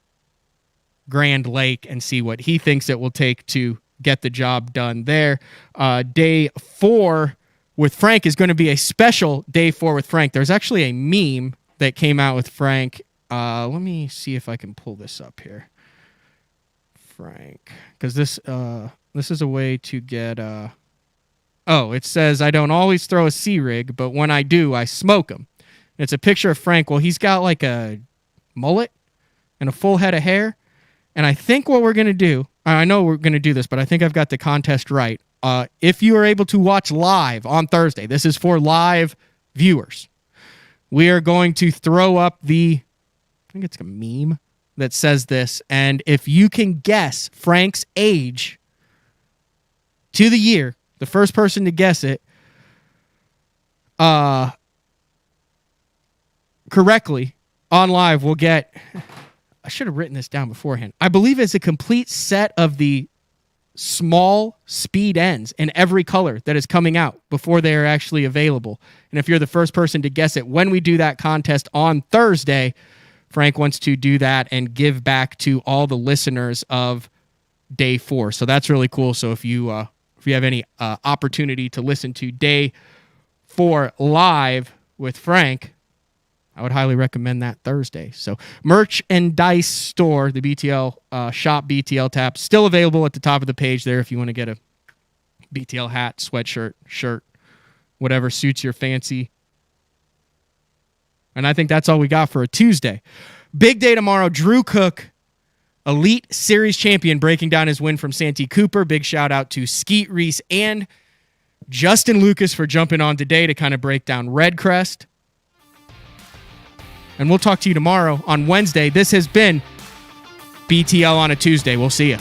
Grand Lake and see what he thinks it will take to get the job done there. Day 4 with Frank is going to be a special day 4 with Frank. There's actually a meme that came out with Frank. Let me see if I can pull this up here. Frank, because this is a way to get... it says, I don't always throw a C-rig, but when I do, I smoke them. It's a picture of Frank. Well, he's got like a mullet and a full head of hair. And I think what we're going to do, I know we're going to do this, but I think I've got the contest right. If you are able to watch live on Thursday, this is for live viewers. We are going to throw up I think it's a meme that says this. And if you can guess Frank's age to the year, the first person to guess it correctly on live will get... I should have written this down beforehand. I believe it's a complete set of the small speed ends in every color that is coming out before they are actually available. And if you're the first person to guess it when we do that contest on Thursday, Frank wants to do that and give back to all the listeners of day 4. So that's really cool. So if you have any opportunity to listen to day 4 live with Frank, I would highly recommend that Thursday. So merchandise store, the BTL shop, BTL tap, still available at the top of the page there if you want to get a BTL hat, sweatshirt, shirt, whatever suits your fancy. And I think that's all we got for a Tuesday. Big day tomorrow. Drew Cook, Elite Series champion, breaking down his win from Santee Cooper. Big shout out to Skeet Reese and Justin Lucas for jumping on today to kind of break down REDCREST. And we'll talk to you tomorrow on Wednesday. This has been BTL on a Tuesday. We'll see you.